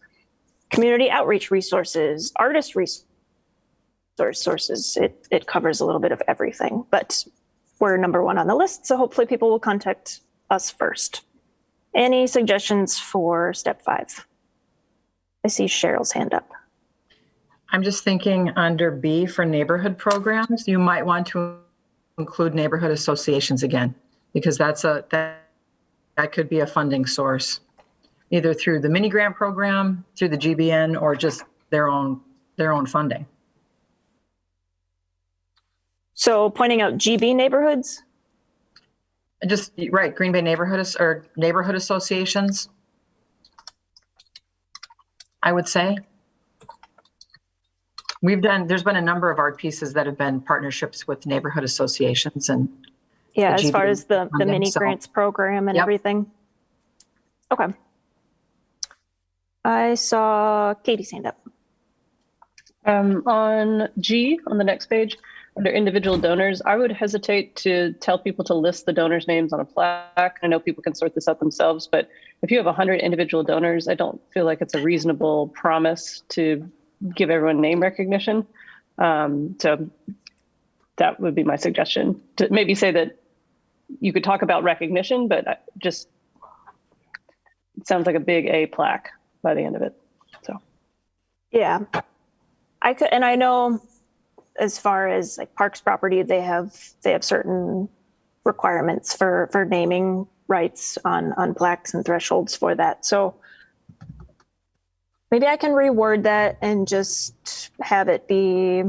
[SPEAKER 6] community outreach resources, artist sources. It covers a little bit of everything, but we're number 1 on the list, so hopefully people will contact us first. Any suggestions for step 5? I see Cheryl's hand up.
[SPEAKER 2] I'm just thinking under B for neighborhood programs, you might want to include neighborhood associations again, because that could be a funding source, either through the mini grant program, through the GBN, or just their own funding.
[SPEAKER 6] So pointing out GB neighborhoods?
[SPEAKER 2] Just right, Green Bay neighborhood associations, I would say. There's been a number of art pieces that have been partnerships with neighborhood associations and
[SPEAKER 6] Yeah,
[SPEAKER 2] the
[SPEAKER 6] as far
[SPEAKER 2] GB
[SPEAKER 6] as the
[SPEAKER 2] funding,
[SPEAKER 6] mini
[SPEAKER 2] so-
[SPEAKER 6] grants program and
[SPEAKER 2] Yep.
[SPEAKER 6] everything. Okay. I saw Katie's hand up.
[SPEAKER 5] On G, on the next page, under individual donors, I would hesitate to tell people to list the donors' names on a plaque. I know people can sort this out themselves, but if you have 100 individual donors, I don't feel like it's a reasonable promise to give everyone name recognition. So that would be my suggestion. To maybe say that you could talk about recognition, but it sounds like a big A plaque by the end of it. So
[SPEAKER 6] Yeah. I know as far as like parks property, they have certain requirements for naming rights on plaques and thresholds for that. So maybe I can reword that and just have it be,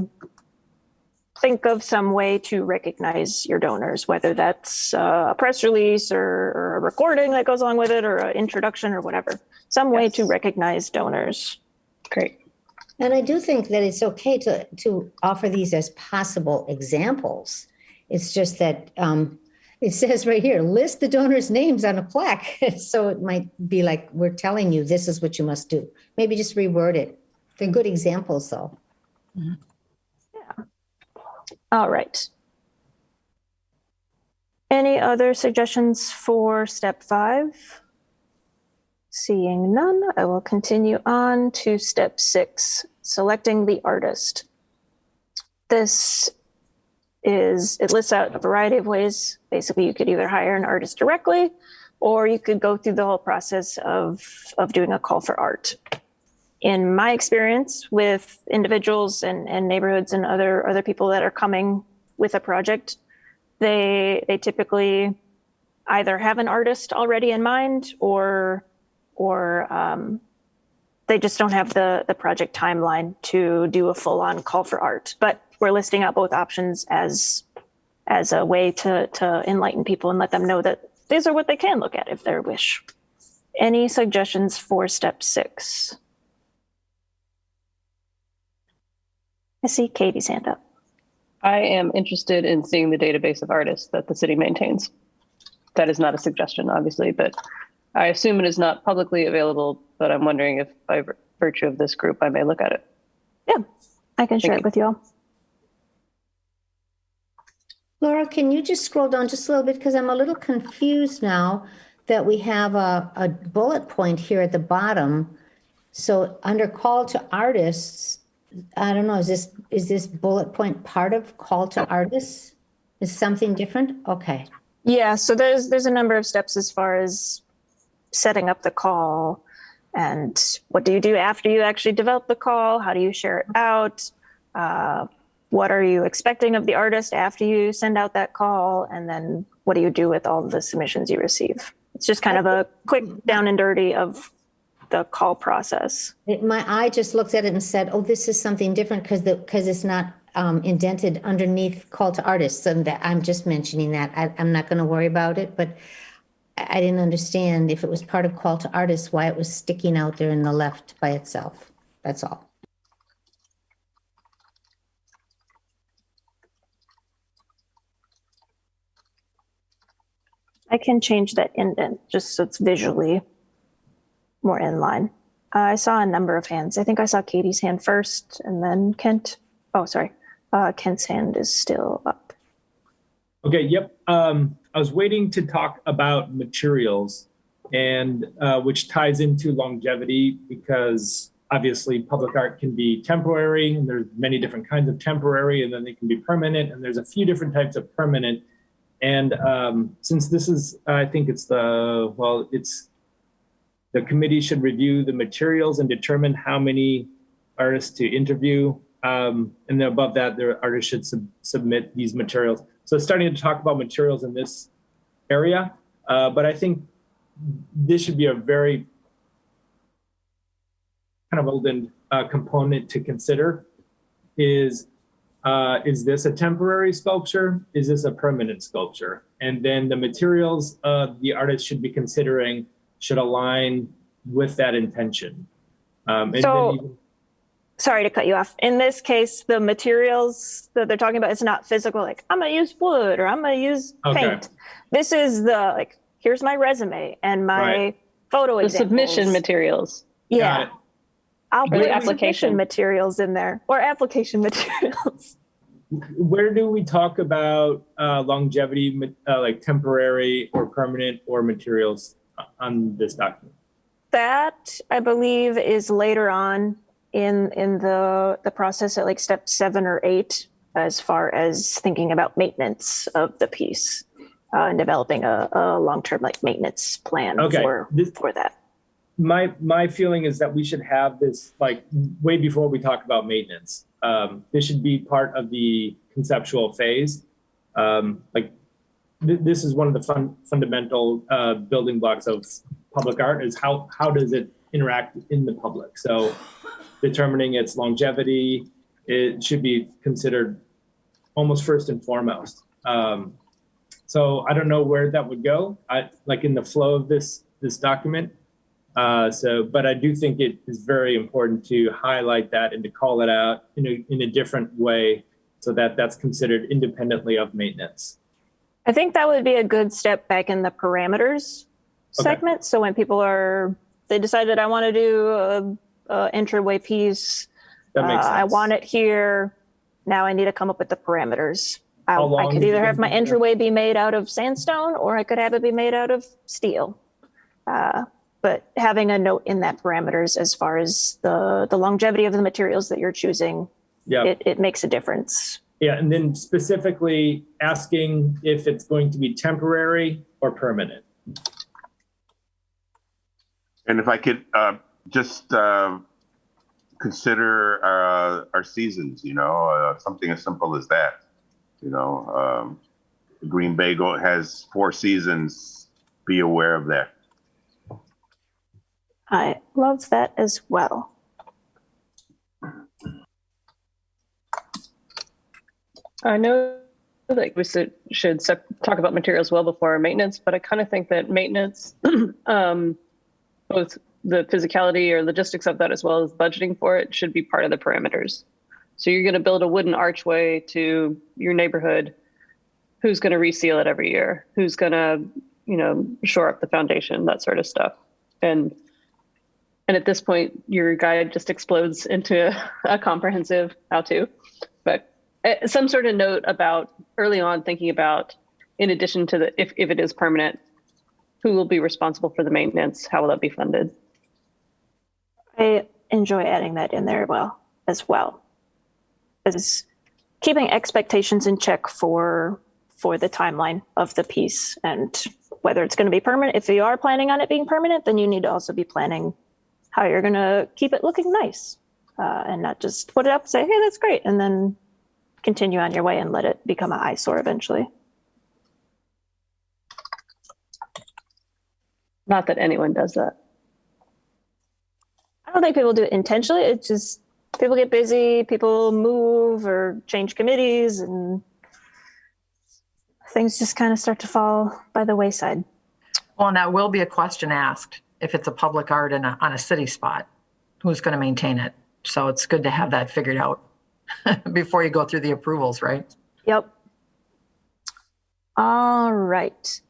[SPEAKER 6] think of some way to recognize your donors, whether that's a press release or a recording that goes along with it or an introduction or whatever, some way to recognize donors.
[SPEAKER 5] great.
[SPEAKER 1] And I do think that it's okay to offer these as possible examples. It's just that it says right here, list the donors' names on a plaque. So it might be like, we're telling you, this is what you must do. Maybe just reword it. They're good examples, though.
[SPEAKER 6] Yeah. All right. Any other suggestions for step 5? Seeing none, I will continue on to step 6, selecting the artist. It lists out a variety of ways. Basically, you could either hire an artist directly, or you could go through the whole process of doing a call for art. In my experience with individuals and neighborhoods and other people that are coming with a project, they typically either have an artist already in mind or they just don't have the project timeline to do a full-on call for art. But we're listing out both options as a way to enlighten people and let them know that these are what they can look at if they wish. Any suggestions for step 6? I see Katie's hand up.
[SPEAKER 5] I am interested in seeing the database of artists that the city maintains. That is not a suggestion, obviously, but I assume it is not publicly available, but I'm wondering if by virtue of this group, I may look at it.
[SPEAKER 6] Yeah, I can share
[SPEAKER 5] Thank
[SPEAKER 6] it
[SPEAKER 5] you.
[SPEAKER 6] with you all.
[SPEAKER 1] Laura, can you just scroll down just a little bit? Because I'm a little confused now that we have a bullet point here at the bottom. So under call to artists, I don't know, is this bullet point part of call to artists? Is something different? Okay.
[SPEAKER 6] Yeah, so there's a number of steps as far as setting up the call and what do you do after you actually develop the call? How do you share it out? What are you expecting of the artist after you send out that call? And then what do you do with all the submissions you receive? It's just kind of a quick down and dirty of the call process.
[SPEAKER 1] My eye just looked at it and said, oh, this is something different because it's not indented underneath call to artists. And that I'm just mentioning that. I'm not going to worry about it, but I didn't understand if it was part of call to artists, why it was sticking out there in the left by itself. That's all.
[SPEAKER 6] I can change that indent just so it's visually more in line. I saw a number of hands. I think I saw Katie's hand first and then Kent. Oh, sorry. Kent's hand is still up.
[SPEAKER 4] Okay, yep. I was waiting to talk about materials and which ties into longevity because obviously public art can be temporary and there's many different kinds of temporary and then they can be permanent and there's a few different types of permanent. And since this is, I think it's the committee should review the materials and determine how many artists to interview. And then above that, the artists should submit these materials. So starting to talk about materials in this area, but I think this should be a very kind of golden component to consider is this a temporary sculpture? Is this a permanent sculpture? And then the materials the artist should be considering should align with that intention.
[SPEAKER 6] Sorry to cut you off. In this case, the materials that they're talking about is not physical, like I'm gonna use wood or I'm gonna use paint. This is here's my resume and my photo examples.
[SPEAKER 5] The submission materials.
[SPEAKER 6] Yeah. I'll put
[SPEAKER 5] application
[SPEAKER 6] application materials in there or application materials.
[SPEAKER 4] Where do we talk about longevity, like temporary or permanent or materials on this document?
[SPEAKER 6] That I believe is later on in the process at like step 7 or 8, as far as thinking about maintenance of the piece and developing a long-term like maintenance plan for that.
[SPEAKER 4] My feeling is that we should have this like way before we talk about maintenance. This should be part of the conceptual phase. This is one of the fundamental building blocks of public art is how does it interact in the public? So determining its longevity, it should be considered almost first and foremost. So I don't know where that would go, like in the flow of this document. But I do think it is very important to highlight that and to call it out in a different way so that that's considered independently of maintenance.
[SPEAKER 6] I think that would be a good step back in the parameters segment. So when people they decided I want to do a entryway piece,
[SPEAKER 4] That makes sense.
[SPEAKER 6] I want it here. Now I need to come up with the parameters. I
[SPEAKER 4] long
[SPEAKER 6] could
[SPEAKER 4] do you
[SPEAKER 6] either have
[SPEAKER 4] think
[SPEAKER 6] my
[SPEAKER 4] you-
[SPEAKER 6] entryway be made out of sandstone or I could have it be made out of steel. But having a note in that parameters as far as the longevity of the materials that you're choosing, it makes a difference.
[SPEAKER 4] Yeah, and then specifically asking if it's going to be temporary or permanent.
[SPEAKER 3] And if I could just consider our seasons, something as simple as that. Green Bay has 4 seasons. Be aware of that.
[SPEAKER 6] I love that as well.
[SPEAKER 5] I know that we should talk about materials well before maintenance, but I kind of think that maintenance, both the physicality or logistics of that as well as budgeting for it, should be part of the parameters. So you're going to build a wooden archway to your neighborhood. Who's going to reseal it every year? Who's going to, shore up the foundation, that sort of stuff. And at this point, your guide just explodes into a comprehensive how-to. But some sort of note about early on thinking about, in addition to if it is permanent, who will be responsible for the maintenance? How will that be funded?
[SPEAKER 6] I enjoy adding that in there as well. As keeping expectations in check for the timeline of the piece and whether it's going to be permanent. If you are planning on it being permanent, then you need to also be planning how you're going to keep it looking nice and not just put it up and say, hey, that's great. And then continue on your way and let it become an eyesore eventually.
[SPEAKER 5] Not that anyone does that.
[SPEAKER 6] I don't think people do it intentionally. It's just people get busy, people move or change committees, and things just kind of start to fall by the wayside.
[SPEAKER 2] Well, and that will be a question asked if it's a public art on a city spot, who's going to maintain it? So it's good to have that figured out before you go through the approvals, right?
[SPEAKER 6] Yep. All right.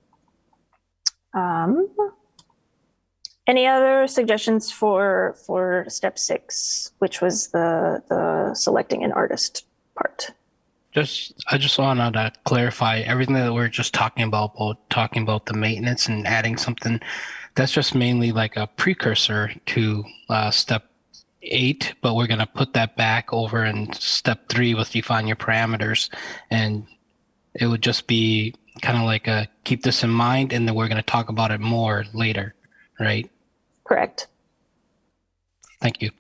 [SPEAKER 6] Any other suggestions for step 6, which was the selecting an artist part?
[SPEAKER 7] I just wanted to clarify everything that we're just talking about the maintenance and adding something. That's just mainly like a precursor to step 8, but we're going to put that back over in step 3 with define your parameters, and it would just be kind of like a keep this in mind, and then we're going to talk about it more later, right?
[SPEAKER 6] Correct.
[SPEAKER 7] Thank you.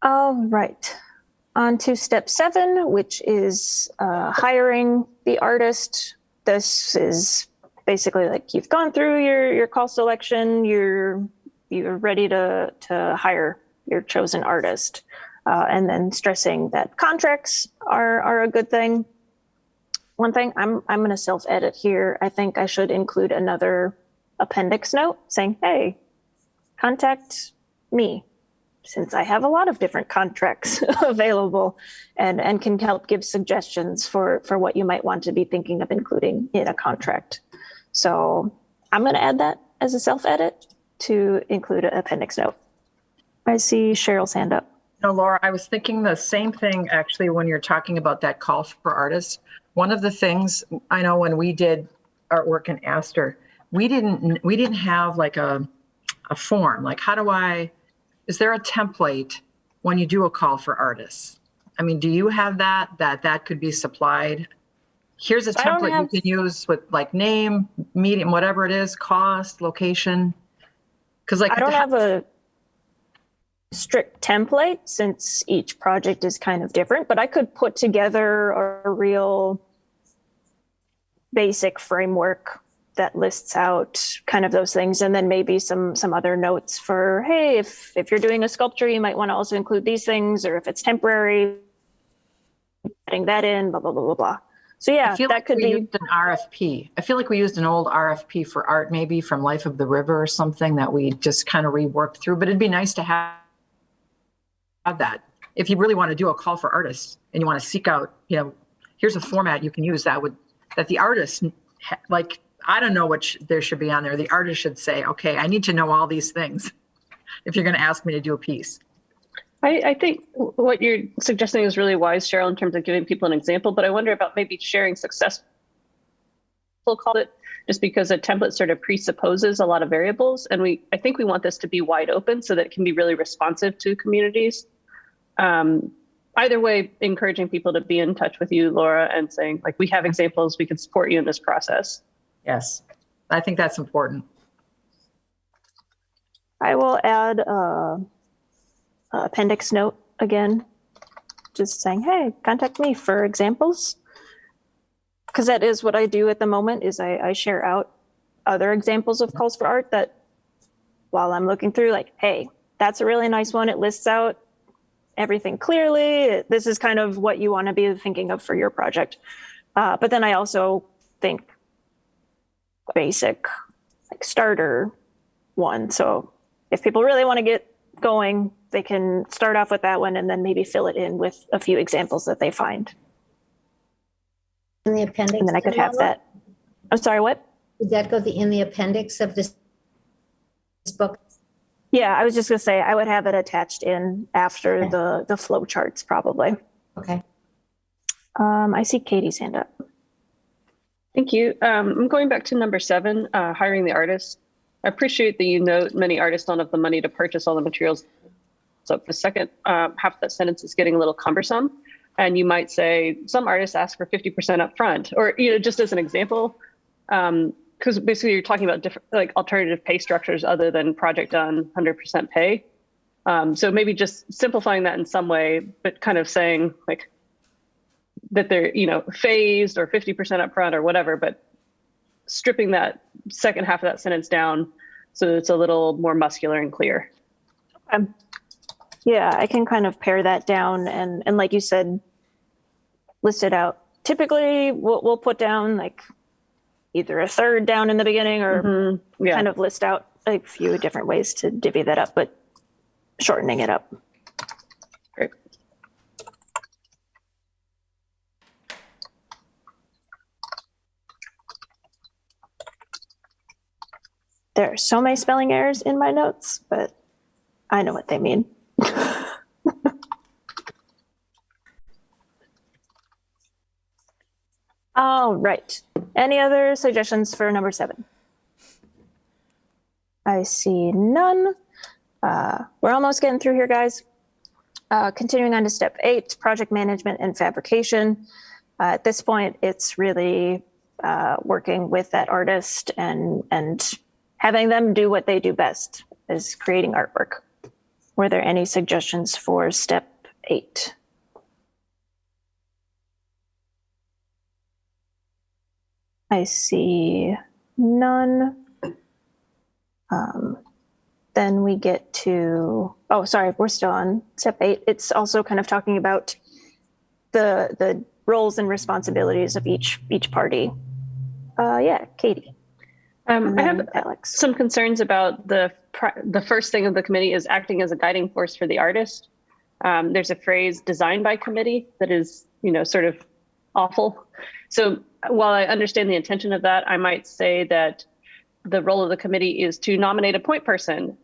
[SPEAKER 6] All right. On to step 7, which is hiring the artist. This is basically like you've gone through your call selection, you're ready to hire your chosen artist, and then stressing that contracts are a good thing. One thing I'm going to self-edit here. I think I should include another appendix note saying, hey, contact me, since I have a lot of different contracts available and can help give suggestions for what you might want to be thinking of including in a contract. So I'm going to add that as a self-edit to include an appendix note. I see Cheryl's hand up.
[SPEAKER 2] No, Laura, I was thinking the same thing actually when you're talking about that call for artists. One of the things I know when we did artwork in Astor, we didn't have like a form. Like, is there a template when you do a call for artists? I mean, do you have that could be supplied? Here's a template you can use with like name, medium, whatever it is, cost, location. Because like
[SPEAKER 6] I don't have a strict template since each project is kind of different, but I could put together a real basic framework that lists out kind of those things, and then maybe some other notes for, hey, if you're doing a sculpture, you might want to also include these things, or if it's temporary, adding that in, blah, blah, blah, blah, blah. So yeah, that could be
[SPEAKER 2] used an RFP. I feel like we used an old RFP for art, maybe from Life of the River or something that we just kind of reworked through, but it'd be nice to have that. If you really want to do a call for artists and you want to seek out, here's a format you can use that the artist, like, I don't know what there should be on there. The artist should say, okay, I need to know all these things if you're going to ask me to do a piece.
[SPEAKER 5] I think what you're suggesting is really wise, Cheryl, in terms of giving people an example, but I wonder about maybe sharing successful call it, just because a template sort of presupposes a lot of variables. And I think we want this to be wide open so that it can be really responsive to communities. Either way, encouraging people to be in touch with you, Laura, and saying, like, we have examples, we can support you in this process.
[SPEAKER 2] Yes, I think that's important.
[SPEAKER 6] I will add a appendix note again, just saying, hey, contact me for examples. Because that is what I do at the moment, is I share out other examples of calls for art that while I'm looking through, like, hey, that's a really nice one. It lists out everything clearly. This is kind of what you want to be thinking of for your project. But then I also think basic, like, starter one. So if people really want to get going, they can start off with that one and then maybe fill it in with a few examples that they find.
[SPEAKER 1] In the appendix.
[SPEAKER 6] And then I could have that. I'm sorry, what?
[SPEAKER 1] Would that go in the appendix of this book?
[SPEAKER 6] Yeah, I was just gonna say I would have it attached in after
[SPEAKER 1] Okay.
[SPEAKER 6] the flow charts probably.
[SPEAKER 1] Okay.
[SPEAKER 6] I see Katie's hand up.
[SPEAKER 5] Thank you. I'm going back to number 7, hiring the artist. I appreciate that you note many artists don't have the money to purchase all the materials. So the second half of that sentence is getting a little cumbersome. And you might say some artists ask for 50% up front, or, just as an example, because basically you're talking about different, like, alternative pay structures other than project done 100% pay. So maybe just simplifying that in some way, but kind of saying, like, that they're, phased or 50% up front or whatever, but stripping that second half of that sentence down so that it's a little more muscular and clear.
[SPEAKER 6] Yeah, I can kind of pare that down and like you said, list it out. Typically we'll put down like either a third down in the beginning or kind of list out a few different ways to divvy that up, but shortening it up.
[SPEAKER 5] Great.
[SPEAKER 6] There are so many spelling errors in my notes, but I know what they mean. All right. Any other suggestions for number 7? I see none. We're almost getting through here, guys. Continuing on to step 8, project management and fabrication. At this point, it's really working with that artist and having them do what they do best, is creating artwork. Were there any suggestions for step 8? I see none. Then we get to, oh, sorry, we're still on step 8. It's also kind of talking about the roles and responsibilities of each party. Yeah, Katie.
[SPEAKER 5] I have
[SPEAKER 6] Alex.
[SPEAKER 5] some concerns about the first thing of the committee is acting as a guiding force for the artist. There's a phrase designed by committee that is, sort of awful. So while I understand the intention of that, I might say that the role of the committee is to nominate a point person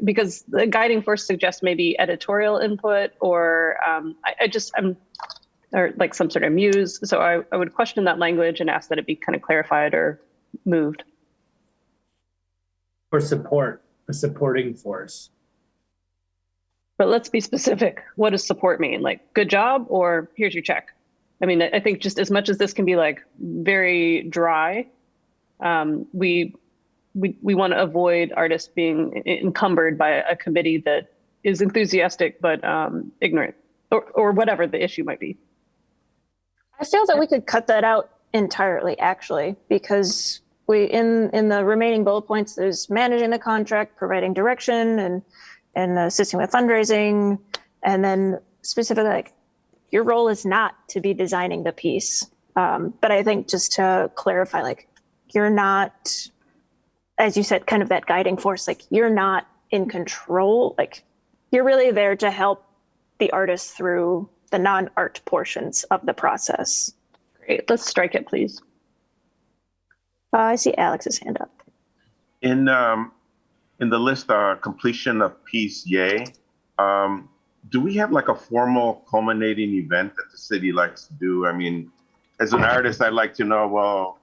[SPEAKER 5] because the guiding force suggests maybe editorial input or or like some sort of muse. So I would question that language and ask that it be kind of clarified or moved.
[SPEAKER 4] Or support, a supporting force.
[SPEAKER 5] But let's be specific. What does support mean? Like good job or here's your check? I mean, I think just as much as this can be like very dry, we want to avoid artists being encumbered by a committee that is enthusiastic but ignorant or whatever the issue might be.
[SPEAKER 6] I feel that we could cut that out entirely, actually, because we in the remaining bullet points, there's managing the contract, providing direction, and assisting with fundraising, and then specifically like your role is not to be designing the piece. But I think just to clarify, like you're not, as you said, kind of that guiding force, like you're not in control, like you're really there to help the artist through the non-art portions of the process.
[SPEAKER 5] Great, let's strike it, please.
[SPEAKER 6] I see Alex's hand up.
[SPEAKER 3] In the list, completion of piece, yay. Do we have like a formal culminating event that the city likes to do? I mean, as an artist, I'd like to know, well,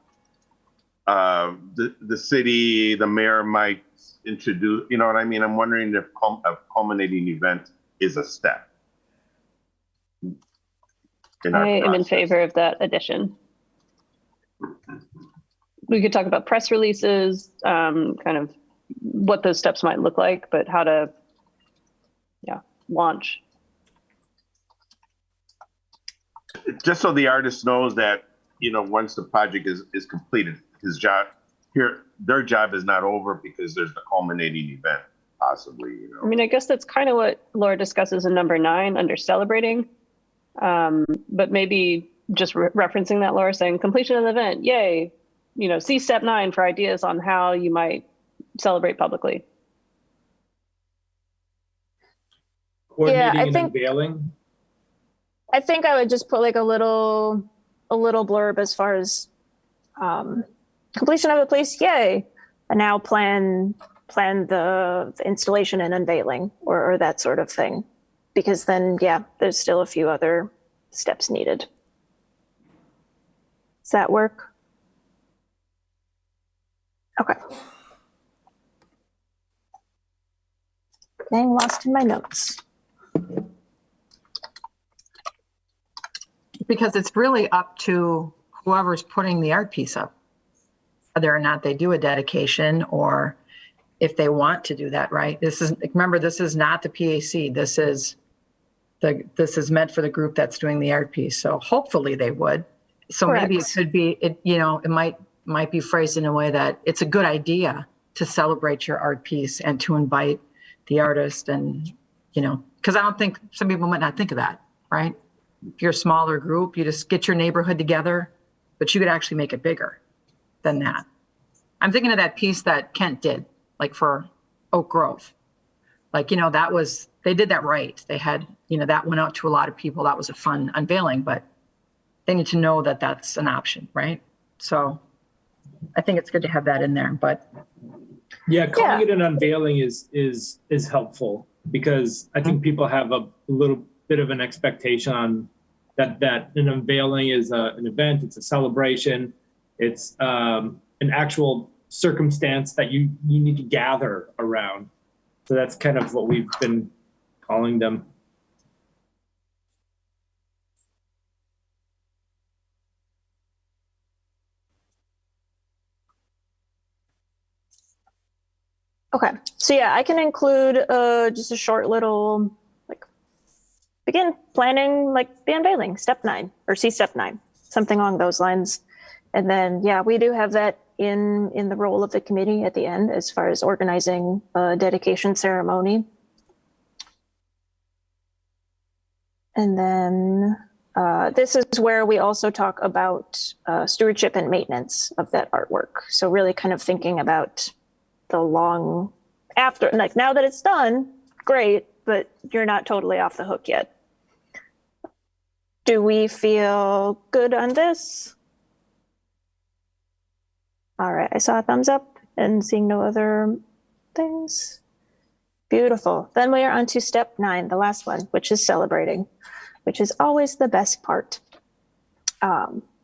[SPEAKER 3] the city, the mayor might introduce, you know what I mean? I'm wondering if a culminating event is a step.
[SPEAKER 5] I am in favor of that addition. We could talk about press releases, kind of what those steps might look like, but how to, launch.
[SPEAKER 3] Just so the artist knows that, once the project is completed, their job is not over because there's the culminating event, possibly,
[SPEAKER 5] I mean, I guess that's kind of what Laura discusses in number 9 under celebrating. But maybe just referencing that, Laura, saying completion of the event, yay. See step 9 for ideas on how you might celebrate publicly.
[SPEAKER 4] Coordinating
[SPEAKER 6] I
[SPEAKER 4] and
[SPEAKER 6] think-
[SPEAKER 4] unveiling.
[SPEAKER 6] I think I would just put like a little blurb as far as completion of the place, yay, and now plan the installation and unveiling or that sort of thing, because then there's still a few other steps needed. Does that work? Okay. Getting lost in my notes.
[SPEAKER 2] Because it's really up to whoever's putting the art piece up, whether or not they do a dedication or if they want to do that, right? Remember, this is not the PAC. This is meant for the group that's doing the art piece. So hopefully they would. So
[SPEAKER 6] Correct.
[SPEAKER 2] Maybe it could be, it might be phrased in a way that it's a good idea to celebrate your art piece and to invite the artist and, because I don't think some people might not think of that, right? If you're a smaller group, you just get your neighborhood together, but you could actually make it bigger than that. I'm thinking of that piece that Kent did, like for Oak Grove. Like, they did that right. They had, that went out to a lot of people. That was a fun unveiling, but they need to know that that's an option, right? So I think it's good to have that in there, but
[SPEAKER 4] Yeah, calling
[SPEAKER 6] Yeah.
[SPEAKER 4] it an unveiling is helpful, because I think people have a little bit of an expectation on that an unveiling is an event, it's a celebration, it's an actual circumstance that you need to gather around. So that's kind of what we've been calling them.
[SPEAKER 6] Okay, so yeah, I can include just a short little, like, begin planning like the unveiling, step 9, or see step 9, something along those lines. And then, yeah, we do have that in the role of the committee at the end as far as organizing a dedication ceremony. And then this is where we also talk about stewardship and maintenance of that artwork. So really kind of thinking about the long after, like, now that it's done, great, but you're not totally off the hook yet. Do we feel good on this? All right, I saw a thumbs up and seeing no other things. Beautiful. Then we are on to step 9, the last one, which is celebrating, which is always the best part.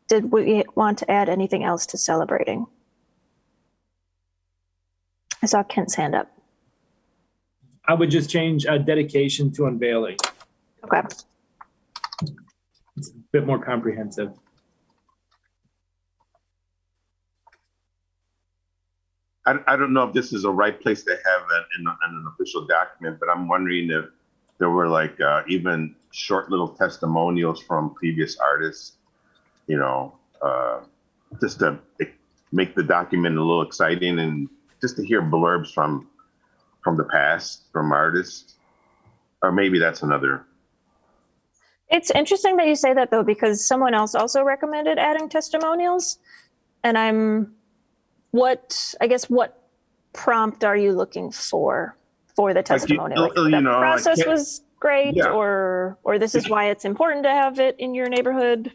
[SPEAKER 6] Did we want to add anything else to celebrating? I saw Kent's hand up.
[SPEAKER 4] I would just change dedication to unveiling.
[SPEAKER 6] Okay.
[SPEAKER 4] It's a bit more comprehensive.
[SPEAKER 3] I don't know if this is the right place to have that in an official document, but I'm wondering if there were like even short little testimonials from previous artists, you know, just to make the document a little exciting, and just to hear blurbs from the past from artists. Or maybe that's another.
[SPEAKER 6] It's interesting that you say that, though, because someone else also recommended adding testimonials. And what prompt are you looking for the testimonial? Like,
[SPEAKER 3] you
[SPEAKER 6] the
[SPEAKER 3] know,
[SPEAKER 6] process was great,
[SPEAKER 3] Yeah.
[SPEAKER 6] or this is why it's important to have it in your neighborhood?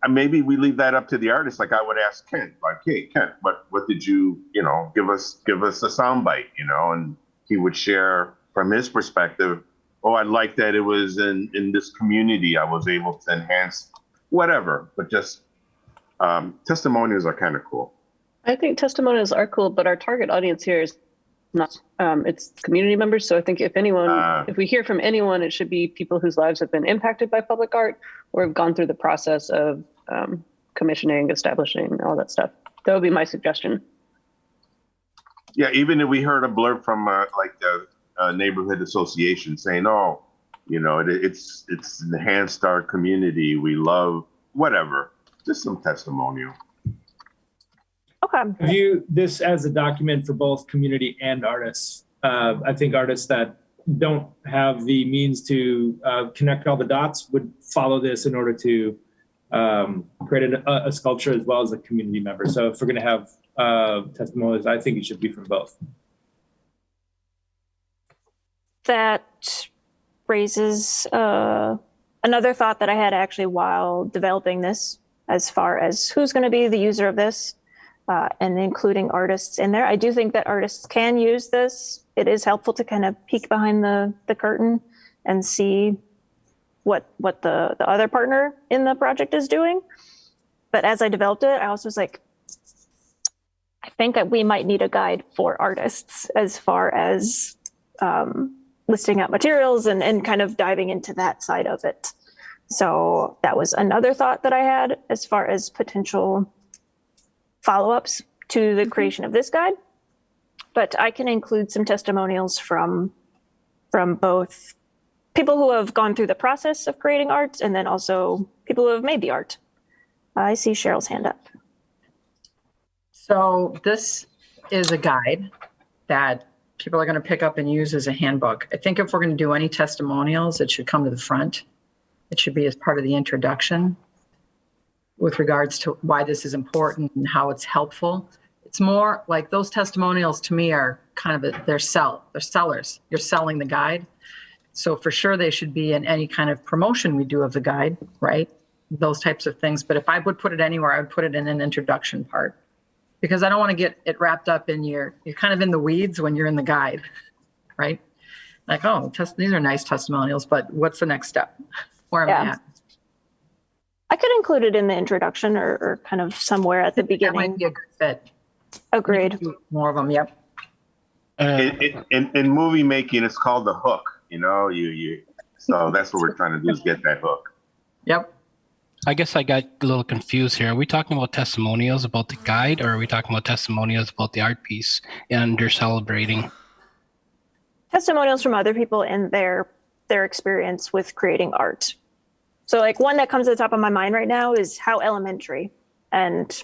[SPEAKER 3] Maybe we leave that up to the artist. Like I would ask Kent, like, hey, Kent, what did you know, give us a soundbite, you know, and he would share from his perspective. Oh, I like that it was in this community. I was able to enhance whatever, but just testimonials are kind of cool.
[SPEAKER 5] I think testimonials are cool, but our target audience here is not, it's community members. So I think if we hear from anyone, it should be people whose lives have been impacted by public art or have gone through the process of commissioning, establishing, all that stuff. That would be my suggestion.
[SPEAKER 3] Yeah, even if we heard a blurb from like the neighborhood association saying, oh, you know, it's enhanced our community. We love whatever, just some testimonial.
[SPEAKER 6] Okay.
[SPEAKER 4] View this as a document for both community and artists. I think artists that don't have the means to connect all the dots would follow this in order to create a sculpture as well as a community member. So if we're going to have testimonials, I think it should be from both.
[SPEAKER 6] That raises another thought that I had actually while developing this, as far as who's going to be the user of this, and including artists in there. I do think that artists can use this. It is helpful to kind of peek behind the curtain and see what the other partner in the project is doing. But as I developed it, I also was like, I think that we might need a guide for artists as far as listing out materials and kind of diving into that side of it. So that was another thought that I had as far as potential follow-ups to the creation of this guide. But I can include some testimonials from both people who have gone through the process of creating art and then also people who have made the art. I see Cheryl's hand up.
[SPEAKER 2] So this is a guide that people are going to pick up and use as a handbook. I think if we're going to do any testimonials, it should come to the front. It should be as part of the introduction with regards to why this is important and how it's helpful. It's more like those testimonials to me are kind of they're sellers. You're selling the guide. So for sure they should be in any kind of promotion we do of the guide, right? Those types of things. But if I would put it anywhere, I would put it in an introduction part. because I don't want to get it wrapped up in you're kind of in the weeds when you're in the guide, right? Like, oh, these are nice testimonials, but what's the next step? Where am I
[SPEAKER 6] Yeah.
[SPEAKER 2] at?
[SPEAKER 6] I could include it in the introduction or kind of somewhere at the
[SPEAKER 2] That
[SPEAKER 6] beginning.
[SPEAKER 2] might be a good fit.
[SPEAKER 6] Agreed.
[SPEAKER 2] Do more of them. Yep.
[SPEAKER 3] In movie making, it's called the hook. You know, so that's what we're trying to do is get that hook.
[SPEAKER 2] Yep.
[SPEAKER 7] I guess I got a little confused here. Are we talking about testimonials about the guide, or are we talking about testimonials about the art piece and they're celebrating?
[SPEAKER 6] Testimonials from other people and their experience with creating art. So like one that comes to the top of my mind right now is how elementary, and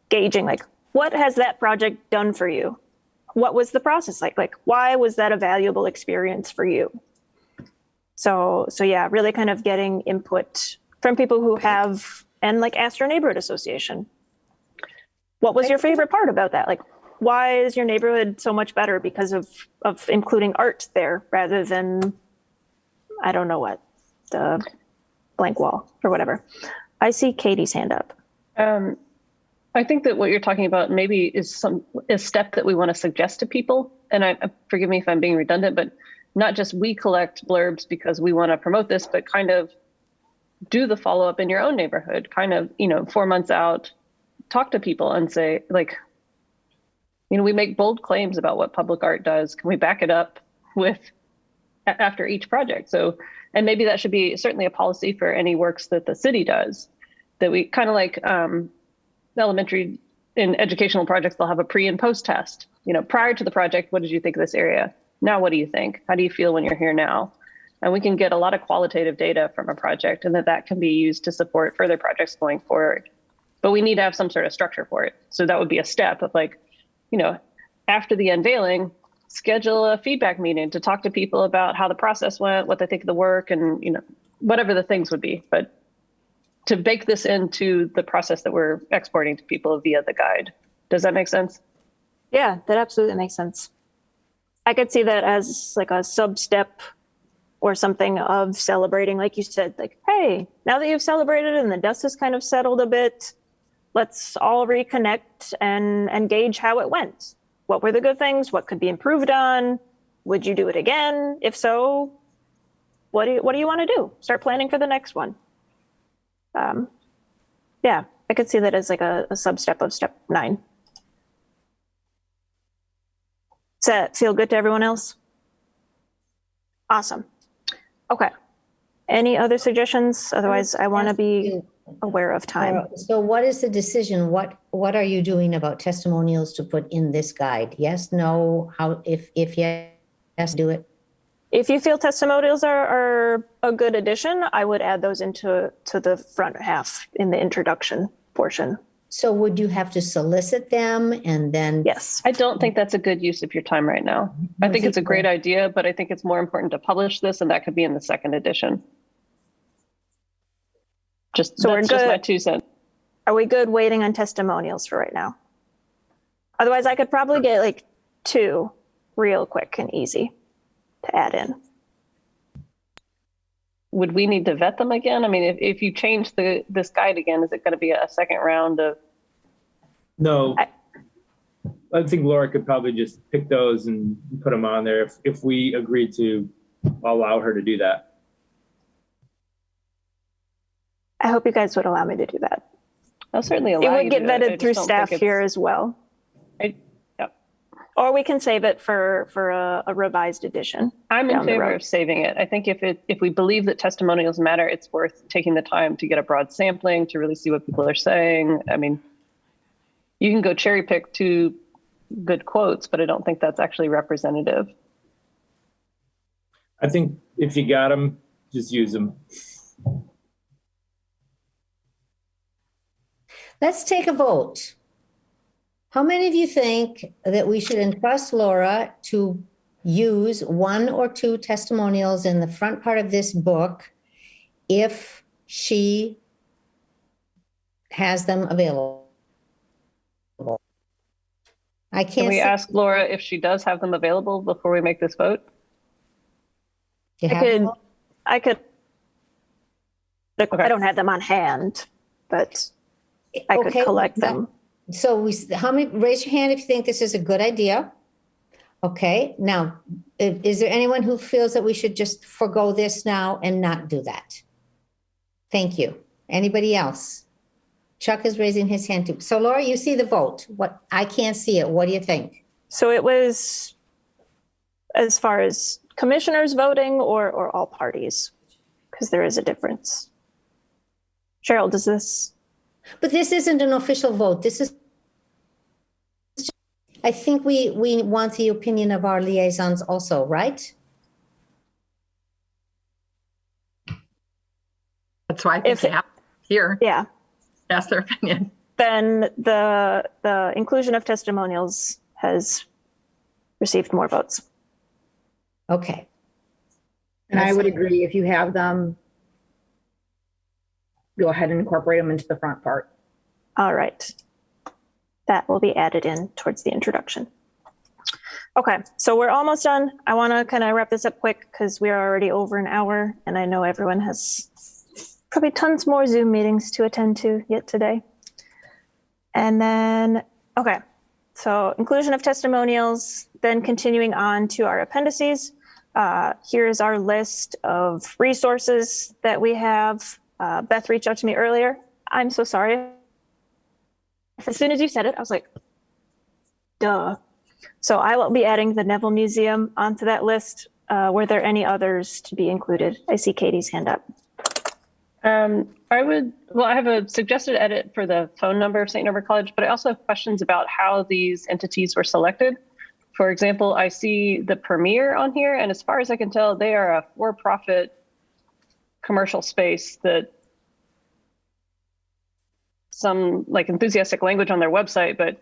[SPEAKER 6] gauging like, what has that project done for you? What was the process like? Like, why was that a valuable experience for you? So yeah, really kind of getting input from people who have, and like ask your neighborhood association. What was your favorite part about that? Like, why is your neighborhood so much better because of including art there rather than, I don't know what, the blank wall or whatever. I see Katie's hand up.
[SPEAKER 5] I think that what you're talking about maybe is a step that we want to suggest to people. And forgive me if I'm being redundant, but not just we collect blurbs because we want to promote this, but kind of do the follow-up in your own neighborhood, kind of, 4 months out, talk to people and say, like, we make bold claims about what public art does. Can we back it up with after each project? So, and maybe that should be certainly a policy for any works that the city does, that we kind of like elementary in educational projects, they'll have a pre and post test. Prior to the project, what did you think of this area? Now, what do you think? How do you feel when you're here now? And we can get a lot of qualitative data from a project, and that can be used to support further projects going forward. But we need to have some sort of structure for it. So that would be a step of like, after the unveiling, schedule a feedback meeting to talk to people about how the process went, what they think of the work, and whatever the things would be. But to bake this into the process that we're exporting to people via the guide. Does that make sense?
[SPEAKER 6] Yeah, that absolutely makes sense. I could see that as like a sub step or something of celebrating, like you said, like, hey, now that you've celebrated and the dust has kind of settled a bit, let's all reconnect and gauge how it went. What were the good things? What could be improved on? Would you do it again? If so, what do you want to do? Start planning for the next one. Yeah, I could see that as like a sub-step of step 9. Does that feel good to everyone else? Awesome. Okay. Any other suggestions? Otherwise, I want to be aware of time.
[SPEAKER 1] So what is the decision? What are you doing about testimonials to put in this guide? Yes, no, how, if yes, do it.
[SPEAKER 6] If you feel testimonials are a good addition, I would add those into the front half in the introduction portion.
[SPEAKER 1] So would you have to solicit them and then?
[SPEAKER 6] Yes.
[SPEAKER 5] I don't think that's a good use of your time right now. I think it's a great idea, but I think it's more important to publish this, and that could be in the second edition.
[SPEAKER 6] So
[SPEAKER 5] that's just my 2 cents.
[SPEAKER 6] Are we good waiting on testimonials for right now? Otherwise, I could probably get like 2 real quick and easy to add in.
[SPEAKER 5] Would we need to vet them again? I mean, if you change this guide again, is it going to be a second round of?
[SPEAKER 4] No, I think Laura could probably just pick those and put them on there if we agree to allow her to do that.
[SPEAKER 6] I hope you guys would allow me to do that.
[SPEAKER 5] I'll certainly allow
[SPEAKER 6] it
[SPEAKER 5] you
[SPEAKER 6] would get
[SPEAKER 5] to do it. I
[SPEAKER 6] vetted
[SPEAKER 5] just
[SPEAKER 6] through
[SPEAKER 5] don't
[SPEAKER 6] staff
[SPEAKER 5] think
[SPEAKER 6] here as well.
[SPEAKER 5] Yep.
[SPEAKER 6] Or we can save it for a revised edition.
[SPEAKER 5] I'm in
[SPEAKER 6] down the
[SPEAKER 5] favor
[SPEAKER 6] road.
[SPEAKER 5] of saving it. I think if we believe that testimonials matter, it's worth taking the time to get a broad sampling to really see what people are saying. I mean, you can go cherry pick 2 good quotes, but I don't think that's actually representative.
[SPEAKER 4] I think if you got them, just use them.
[SPEAKER 1] Let's take a vote. How many of you think that we should entrust Laura to use 1 or 2 testimonials in the front part of this book if she has them available? I
[SPEAKER 5] Can
[SPEAKER 1] can't
[SPEAKER 5] we
[SPEAKER 1] say-
[SPEAKER 5] ask Laura if she does have them available before we make this vote?
[SPEAKER 1] You have them?
[SPEAKER 6] I could.
[SPEAKER 5] Okay.
[SPEAKER 6] I don't have them on hand, but I could
[SPEAKER 1] Okay,
[SPEAKER 6] collect
[SPEAKER 1] that-
[SPEAKER 6] them.
[SPEAKER 1] So how many, raise your hand if you think this is a good idea. Okay, now, is there anyone who feels that we should just forego this now and not do that? Thank you. Anybody else? Chuck is raising his hand too. So Laura, you see the vote. What, I can't see it. What do you think?
[SPEAKER 6] So it was as far as commissioners voting or all parties? Because there is a difference. Cheryl, does this?
[SPEAKER 1] But this isn't an official vote. This is, I think we want the opinion of our liaisons also, right?
[SPEAKER 2] That's why I think they have here,
[SPEAKER 6] Yeah.
[SPEAKER 2] ask their opinion.
[SPEAKER 6] Then the inclusion of testimonials has received more votes.
[SPEAKER 1] Okay.
[SPEAKER 9] And I would agree, if you have them, go ahead and incorporate them into the front part.
[SPEAKER 6] All right. That will be added in towards the introduction. Okay, so we're almost done. I want to kind of wrap this up quick because we're already over an hour and I know everyone has probably tons more Zoom meetings to attend to yet today. And then, okay, so inclusion of testimonials, then continuing on to our appendices. Here is our list of resources that we have. Beth reached out to me earlier. I'm so sorry. As soon as you said it, I was like, duh. So I will be adding the Neville Museum onto that list. Were there any others to be included? I see Katie's hand up.
[SPEAKER 5] I have a suggested edit for the phone number of St. Norbert College, but I also have questions about how these entities were selected. For example, I see the Premier on here, and as far as I can tell, they are a for-profit commercial space that some like enthusiastic language on their website, but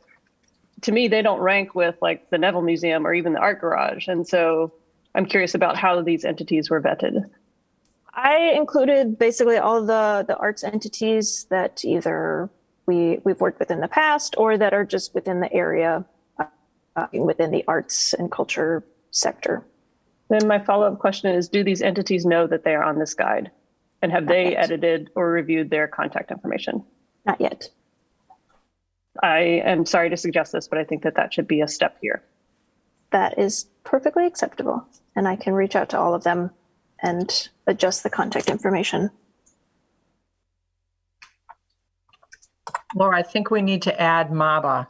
[SPEAKER 5] to me, they don't rank with like the Neville Museum or even the Art Garage. And so I'm curious about how these entities were vetted.
[SPEAKER 6] I included basically all of the arts entities that either we've worked with in the past or that are just within the area, within the arts and culture sector.
[SPEAKER 5] Then my follow-up question is, do these entities know that they are on this guide? And have they edited or reviewed their contact information?
[SPEAKER 6] Not yet.
[SPEAKER 5] I am sorry to suggest this, but I think that should be a step here.
[SPEAKER 6] That is perfectly acceptable. And I can reach out to all of them and adjust the contact information.
[SPEAKER 2] Laura, I think we need to add MABA.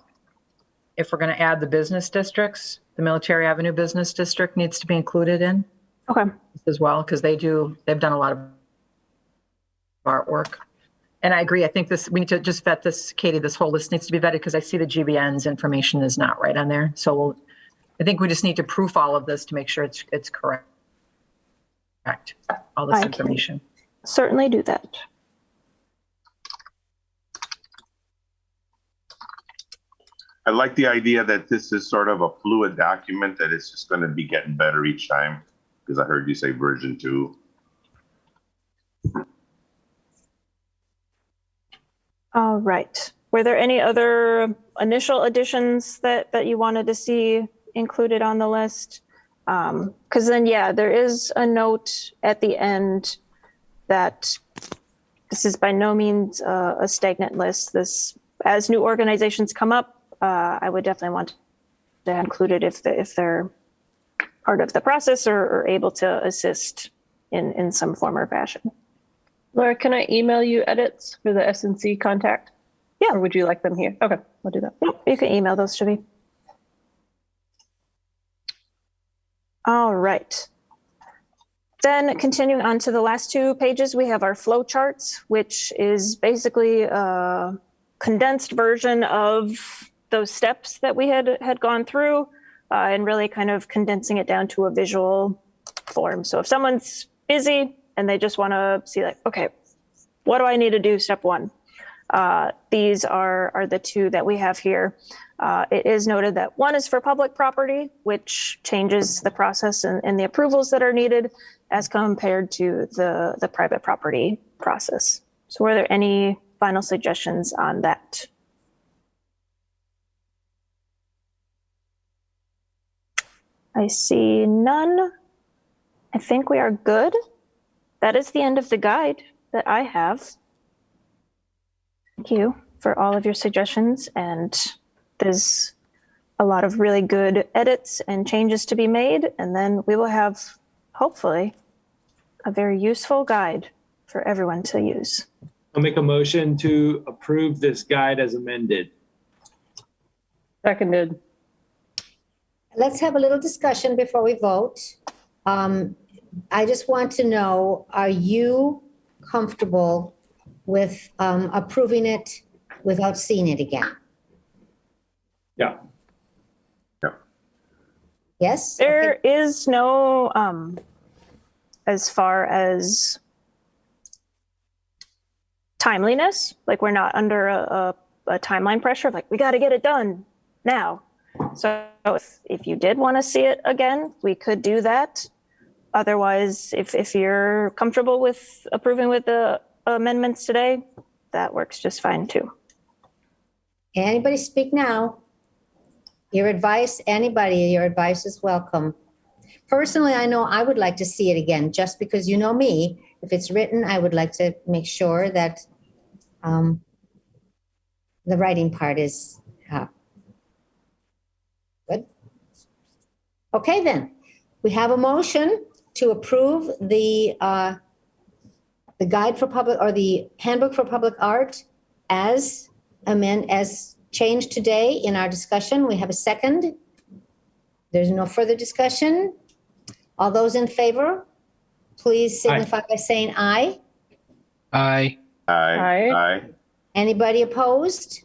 [SPEAKER 2] If we're going to add the business districts, the Military Avenue Business District needs to be included in
[SPEAKER 6] Okay.
[SPEAKER 2] as well, because they've done a lot of artwork. And I agree. I think we need to just vet this, Katie, this whole list needs to be vetted because I see the GBN's information is not right on there. So I think we just need to proof all of this to make sure it's correct. All this information.
[SPEAKER 6] Certainly do that.
[SPEAKER 3] I like the idea that this is sort of a fluid document, that it's just going to be getting better each time, because I heard you say version 2.
[SPEAKER 6] All right. Were there any other initial additions that you wanted to see included on the list? Because then, yeah, there is a note at the end that this is by no means a stagnant list. This, as new organizations come up, I would definitely want to include it if they're part of the process or able to assist in some form or fashion.
[SPEAKER 5] Laura, can I email you edits for the SNC contact?
[SPEAKER 6] Yeah.
[SPEAKER 5] Or would you like them here? Okay, I'll do that.
[SPEAKER 6] Yep, you can email those to me. All right. Then continuing on to the last 2 pages, we have our flowcharts, which is basically a condensed version of those steps that we had gone through and really kind of condensing it down to a visual form. So if someone's busy and they just want to see like, okay, what do I need to do? Step 1. These are the 2 that we have here. It is noted that 1 is for public property, which changes the process and the approvals that are needed as compared to the private property process. So were there any final suggestions on that? I see none. I think we are good. That is the end of the guide that I have. Thank you. for all of your suggestions. And there's a lot of really good edits and changes to be made. And then we will have, hopefully, a very useful guide for everyone to use.
[SPEAKER 4] I'll make a motion to approve this guide as amended.
[SPEAKER 5] Seconded.
[SPEAKER 1] Let's have a little discussion before we vote. I just want to know, are you comfortable with approving it without seeing it again?
[SPEAKER 4] Yeah.
[SPEAKER 1] Yes?
[SPEAKER 6] There
[SPEAKER 1] Okay.
[SPEAKER 6] is no, as far as timeliness, like we're not under a timeline pressure, like we got to get it done now. So if you did want to see it again, we could do that. Otherwise, if you're comfortable with approving with the amendments today, that works just fine too.
[SPEAKER 1] Anybody speak now? Your advice, anybody, your advice is welcome. Personally, I know I would like to see it again, just because you know me. If it's written, I would like to make sure that the writing part is good. Okay, then. We have a motion to approve the guide for public, or the handbook for public art as changed today in our discussion. We have a second. There's no further discussion. All those in favor, please signify by saying aye.
[SPEAKER 7] Aye.
[SPEAKER 3] Aye.
[SPEAKER 1] Anybody opposed?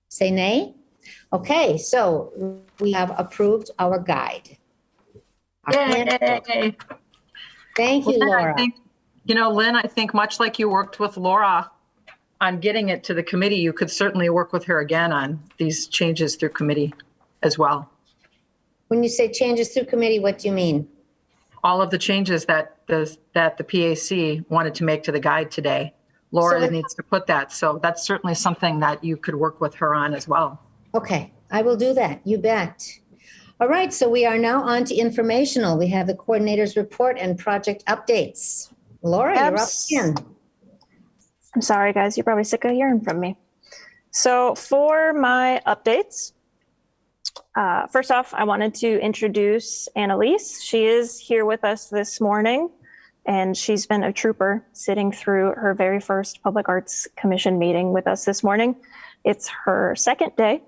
[SPEAKER 1] Say nay. Okay, so we have approved our guide. Our handbook.
[SPEAKER 2] Yay.
[SPEAKER 1] Thank you,
[SPEAKER 2] Lynn,
[SPEAKER 1] Laura.
[SPEAKER 2] Lynn, I think much like you worked with Laura on getting it to the committee, you could certainly work with her again on these changes through committee as well.
[SPEAKER 1] When you say changes through committee, what do you mean?
[SPEAKER 2] All of the changes that the PAC wanted to make to the guide today, Laura
[SPEAKER 1] So-
[SPEAKER 2] needs to put that. So that's certainly something that you could work with her on as well.
[SPEAKER 1] Okay, I will do that. You bet. All right, so we are now on to informational. We have the coordinator's report and project updates. Laura, you're up again.
[SPEAKER 6] I'm sorry, guys. You're probably sick of hearing from me. So for my updates, first off, I wanted to introduce Annalise. She is here with us this morning, and she's been a trooper sitting through her very first Public Arts Commission meeting with us this morning. It's her second day.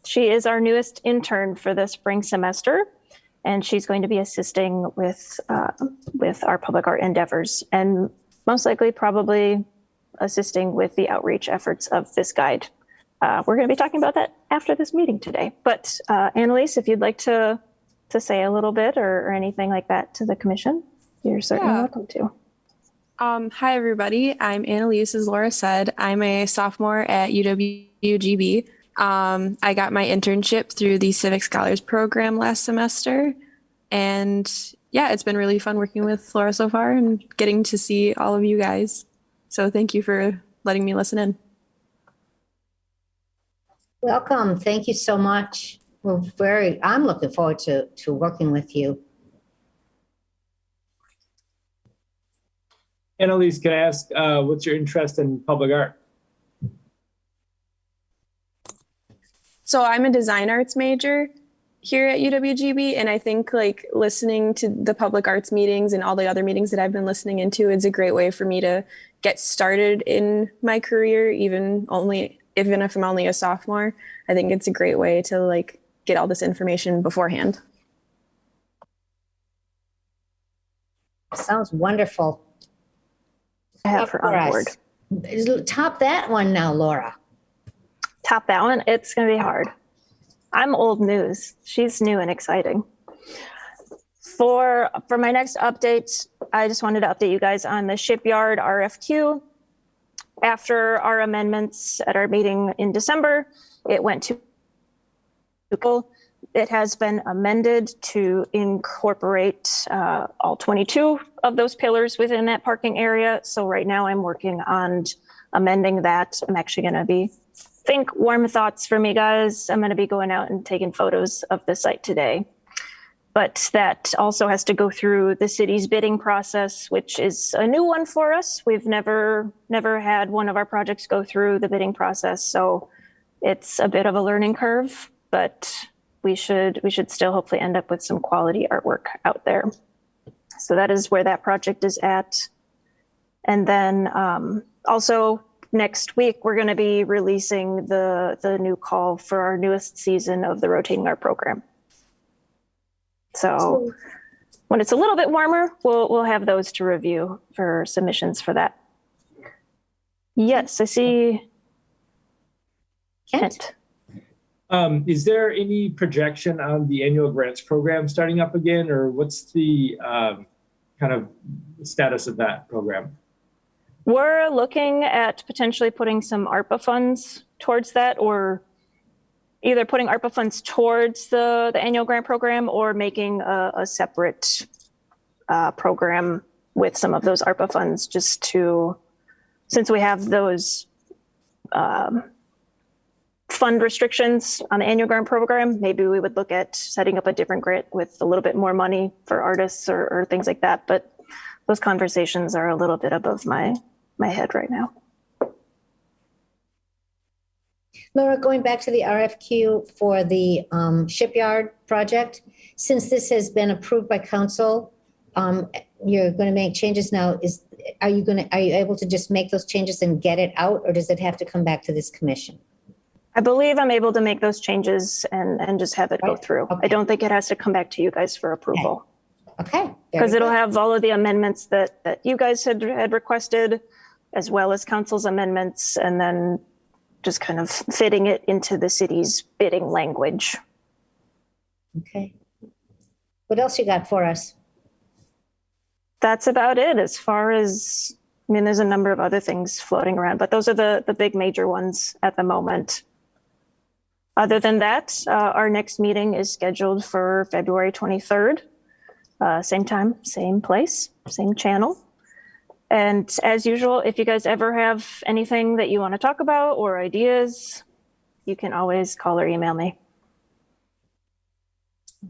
[SPEAKER 6] She is our newest intern for the spring semester, and she's going to be assisting with our public art endeavors, and most likely probably assisting with the outreach efforts of this guide. We're going to be talking about that after this meeting today. But Annalise, if you'd like to say a little bit or anything like that to the commission, you're certainly welcome to.
[SPEAKER 10] Hi, everybody. I'm Annalise, as Laura said. I'm a sophomore at UWGB. I got my internship through the Civic Scholars Program last semester. And yeah, it's been really fun working with Laura so far and getting to see all of you guys. So thank you for letting me listen in.
[SPEAKER 1] Welcome. Thank you so much. I'm looking forward to working with you.
[SPEAKER 4] Annalise, can I ask, what's your interest in public art?
[SPEAKER 10] So I'm a design arts major here at UWGB, and I think like listening to the public arts meetings and all the other meetings that I've been listening into is a great way for me to get started in my career, even if I'm only a sophomore. I think it's a great way to like get all this information beforehand.
[SPEAKER 1] Sounds wonderful.
[SPEAKER 6] I have her on board.
[SPEAKER 1] Top that one now, Laura.
[SPEAKER 6] Top that one. It's going to be hard. I'm old news. She's new and exciting. For my next update, I just wanted to update you guys on the Shipyard Rfq. After our amendments at our meeting in December, it went to it has been amended to incorporate all 22 of those pillars within that parking area. So right now I'm working on amending that. I'm actually going to think warm thoughts from you guys. I'm going to be going out and taking photos of the site today. But that also has to go through the city's bidding process, which is a new one for us. We've never had one of our projects go through the bidding process, so it's a bit of a learning curve, but we should still hopefully end up with some quality artwork out there. So that is where that project is at. And then also next week, we're going to be releasing the new call for our newest season of the rotating art program. So when it's a little bit warmer, we'll have those to review for submissions for that. Yes, I see. Kent.
[SPEAKER 4] Is there any projection on the annual grants program starting up again, or what's the kind of status of that program?
[SPEAKER 6] We're looking at potentially putting some ARPA funds towards that, or either putting ARPA funds towards the annual grant program or making a separate program with some of those ARPA funds, just to, since we have those fund restrictions on the annual grant program, maybe we would look at setting up a different grant with a little bit more money for artists or things like that. But those conversations are a little bit above my head right now.
[SPEAKER 1] Laura, going back to the RFQ for the Shipyard project, since this has been approved by council, you're going to make changes now. Are you able to just make those changes and get it out, or does it have to come back to this commission?
[SPEAKER 6] I believe I'm able to make those changes and just have it go through.
[SPEAKER 1] Okay.
[SPEAKER 6] I don't think it has to come back to you guys for approval.
[SPEAKER 1] Okay.
[SPEAKER 6] Because it'll have all of the amendments that you guys had requested, as well as council's amendments, and then just kind of fitting it into the city's bidding language.
[SPEAKER 1] Okay. What else you got for us?
[SPEAKER 6] That's about it as far as, I mean, there's a number of other things floating around, but those are the big major ones at the moment. Other than that, our next meeting is scheduled for February 23rd. Same time, same place, same channel. And as usual, if you guys ever have anything that you want to talk about or ideas, you can always call or email me.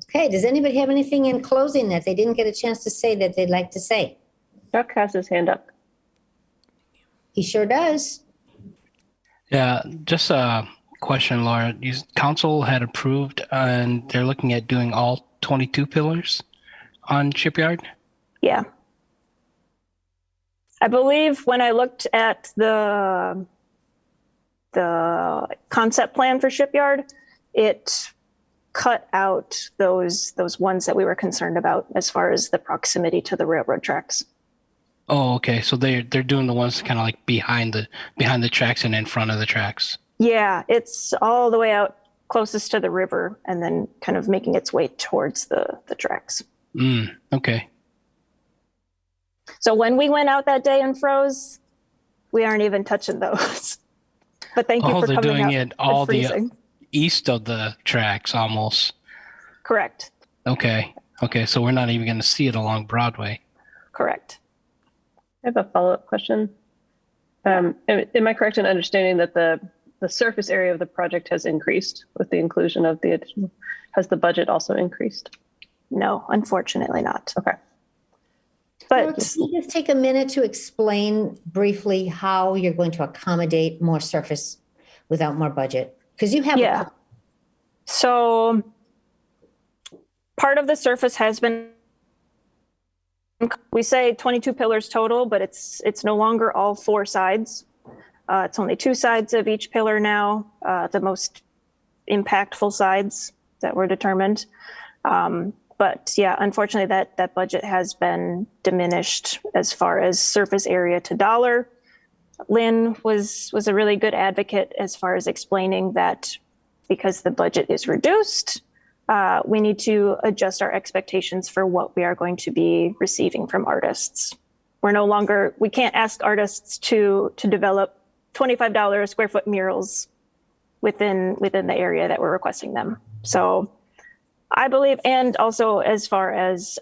[SPEAKER 1] Okay, does anybody have anything in closing that they didn't get a chance to say that they'd like to say?
[SPEAKER 5] Chuck has his hand up.
[SPEAKER 1] He sure does.
[SPEAKER 7] Yeah, just a question, Laura. Council had approved and they're looking at doing all 22 pillars on Shipyard?
[SPEAKER 6] Yeah. I believe when I looked at the concept plan for Shipyard, it cut out those ones that we were concerned about as far as the proximity to the railroad tracks.
[SPEAKER 7] Oh, okay. So they're doing the ones kind of like behind the tracks and in front of the tracks.
[SPEAKER 6] Yeah, it's all the way out closest to the river and then kind of making its way towards the tracks.
[SPEAKER 7] Okay.
[SPEAKER 6] So when we went out that day and froze, we aren't even touching those. But thank you for
[SPEAKER 7] they're
[SPEAKER 6] coming
[SPEAKER 7] doing
[SPEAKER 6] out
[SPEAKER 7] it all
[SPEAKER 6] and freezing.
[SPEAKER 7] the east of the tracks almost.
[SPEAKER 6] Correct.
[SPEAKER 7] Okay. So we're not even going to see it along Broadway.
[SPEAKER 6] Correct.
[SPEAKER 5] I have a follow-up question. Am I correct in understanding that the surface area of the project has increased with the inclusion of the additional? Has the budget also increased?
[SPEAKER 6] No, unfortunately not.
[SPEAKER 5] Okay.
[SPEAKER 1] Laura,
[SPEAKER 6] But
[SPEAKER 1] can you just take a minute to explain briefly how you're going to accommodate more surface without more budget? Because you have
[SPEAKER 6] yeah. So part of the surface has been, we say 22 pillars total, but it's no longer all four sides. It's only two sides of each pillar now, the most impactful sides that were determined. But yeah, unfortunately that budget has been diminished as far as surface area to dollar. Lynn was a really good advocate as far as explaining that because the budget is reduced, we need to adjust our expectations for what we are going to be receiving from artists. We can't ask artists to develop $25 a square foot murals within the area that we're requesting them. So I believe, and also as far as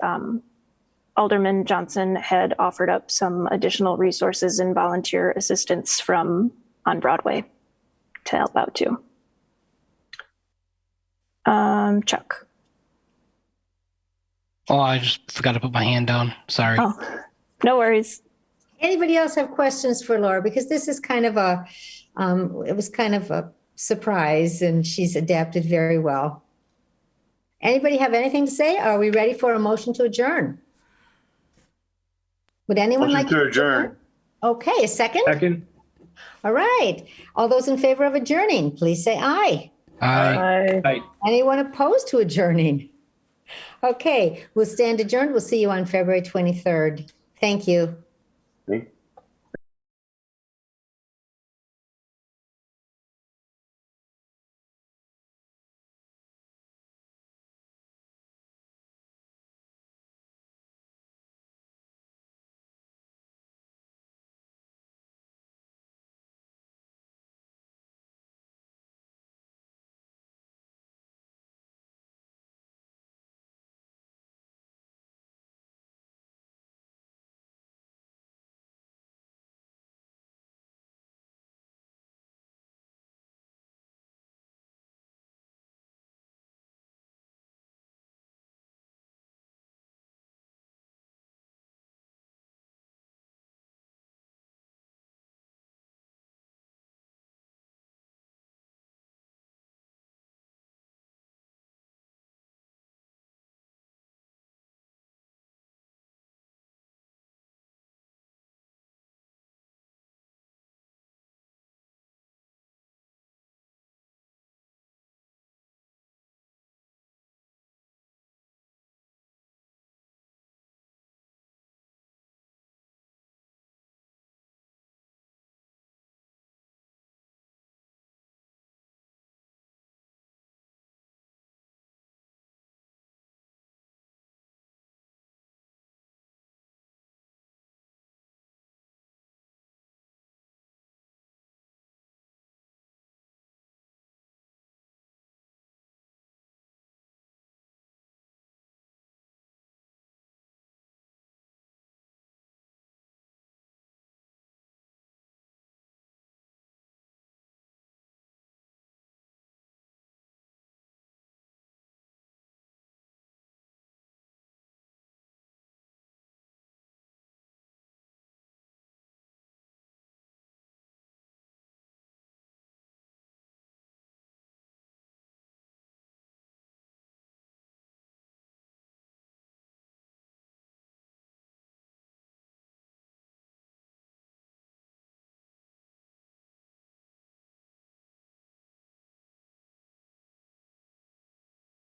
[SPEAKER 6] Alderman Johnson had offered up some additional resources and volunteer assistance from on Broadway to help out too. Chuck.
[SPEAKER 7] Oh, I just forgot to put my hand down. Sorry.
[SPEAKER 6] Oh, no worries.
[SPEAKER 1] Anybody else have questions for Laura? Because this is kind of it was kind of a surprise and she's adapted very well. Anybody have anything to say? Are we ready for a motion to adjourn? Would anyone
[SPEAKER 3] Motion
[SPEAKER 1] like
[SPEAKER 3] to adjourn.
[SPEAKER 1] Okay, a second?
[SPEAKER 4] Second.
[SPEAKER 1] All right. All those in favor of adjourning, please say aye.
[SPEAKER 7] Aye.
[SPEAKER 4] Bye.
[SPEAKER 1] Anyone opposed to adjourning? Okay, we'll stand adjourned. We'll see you on February 23rd. Thank you.
[SPEAKER 3] Okay.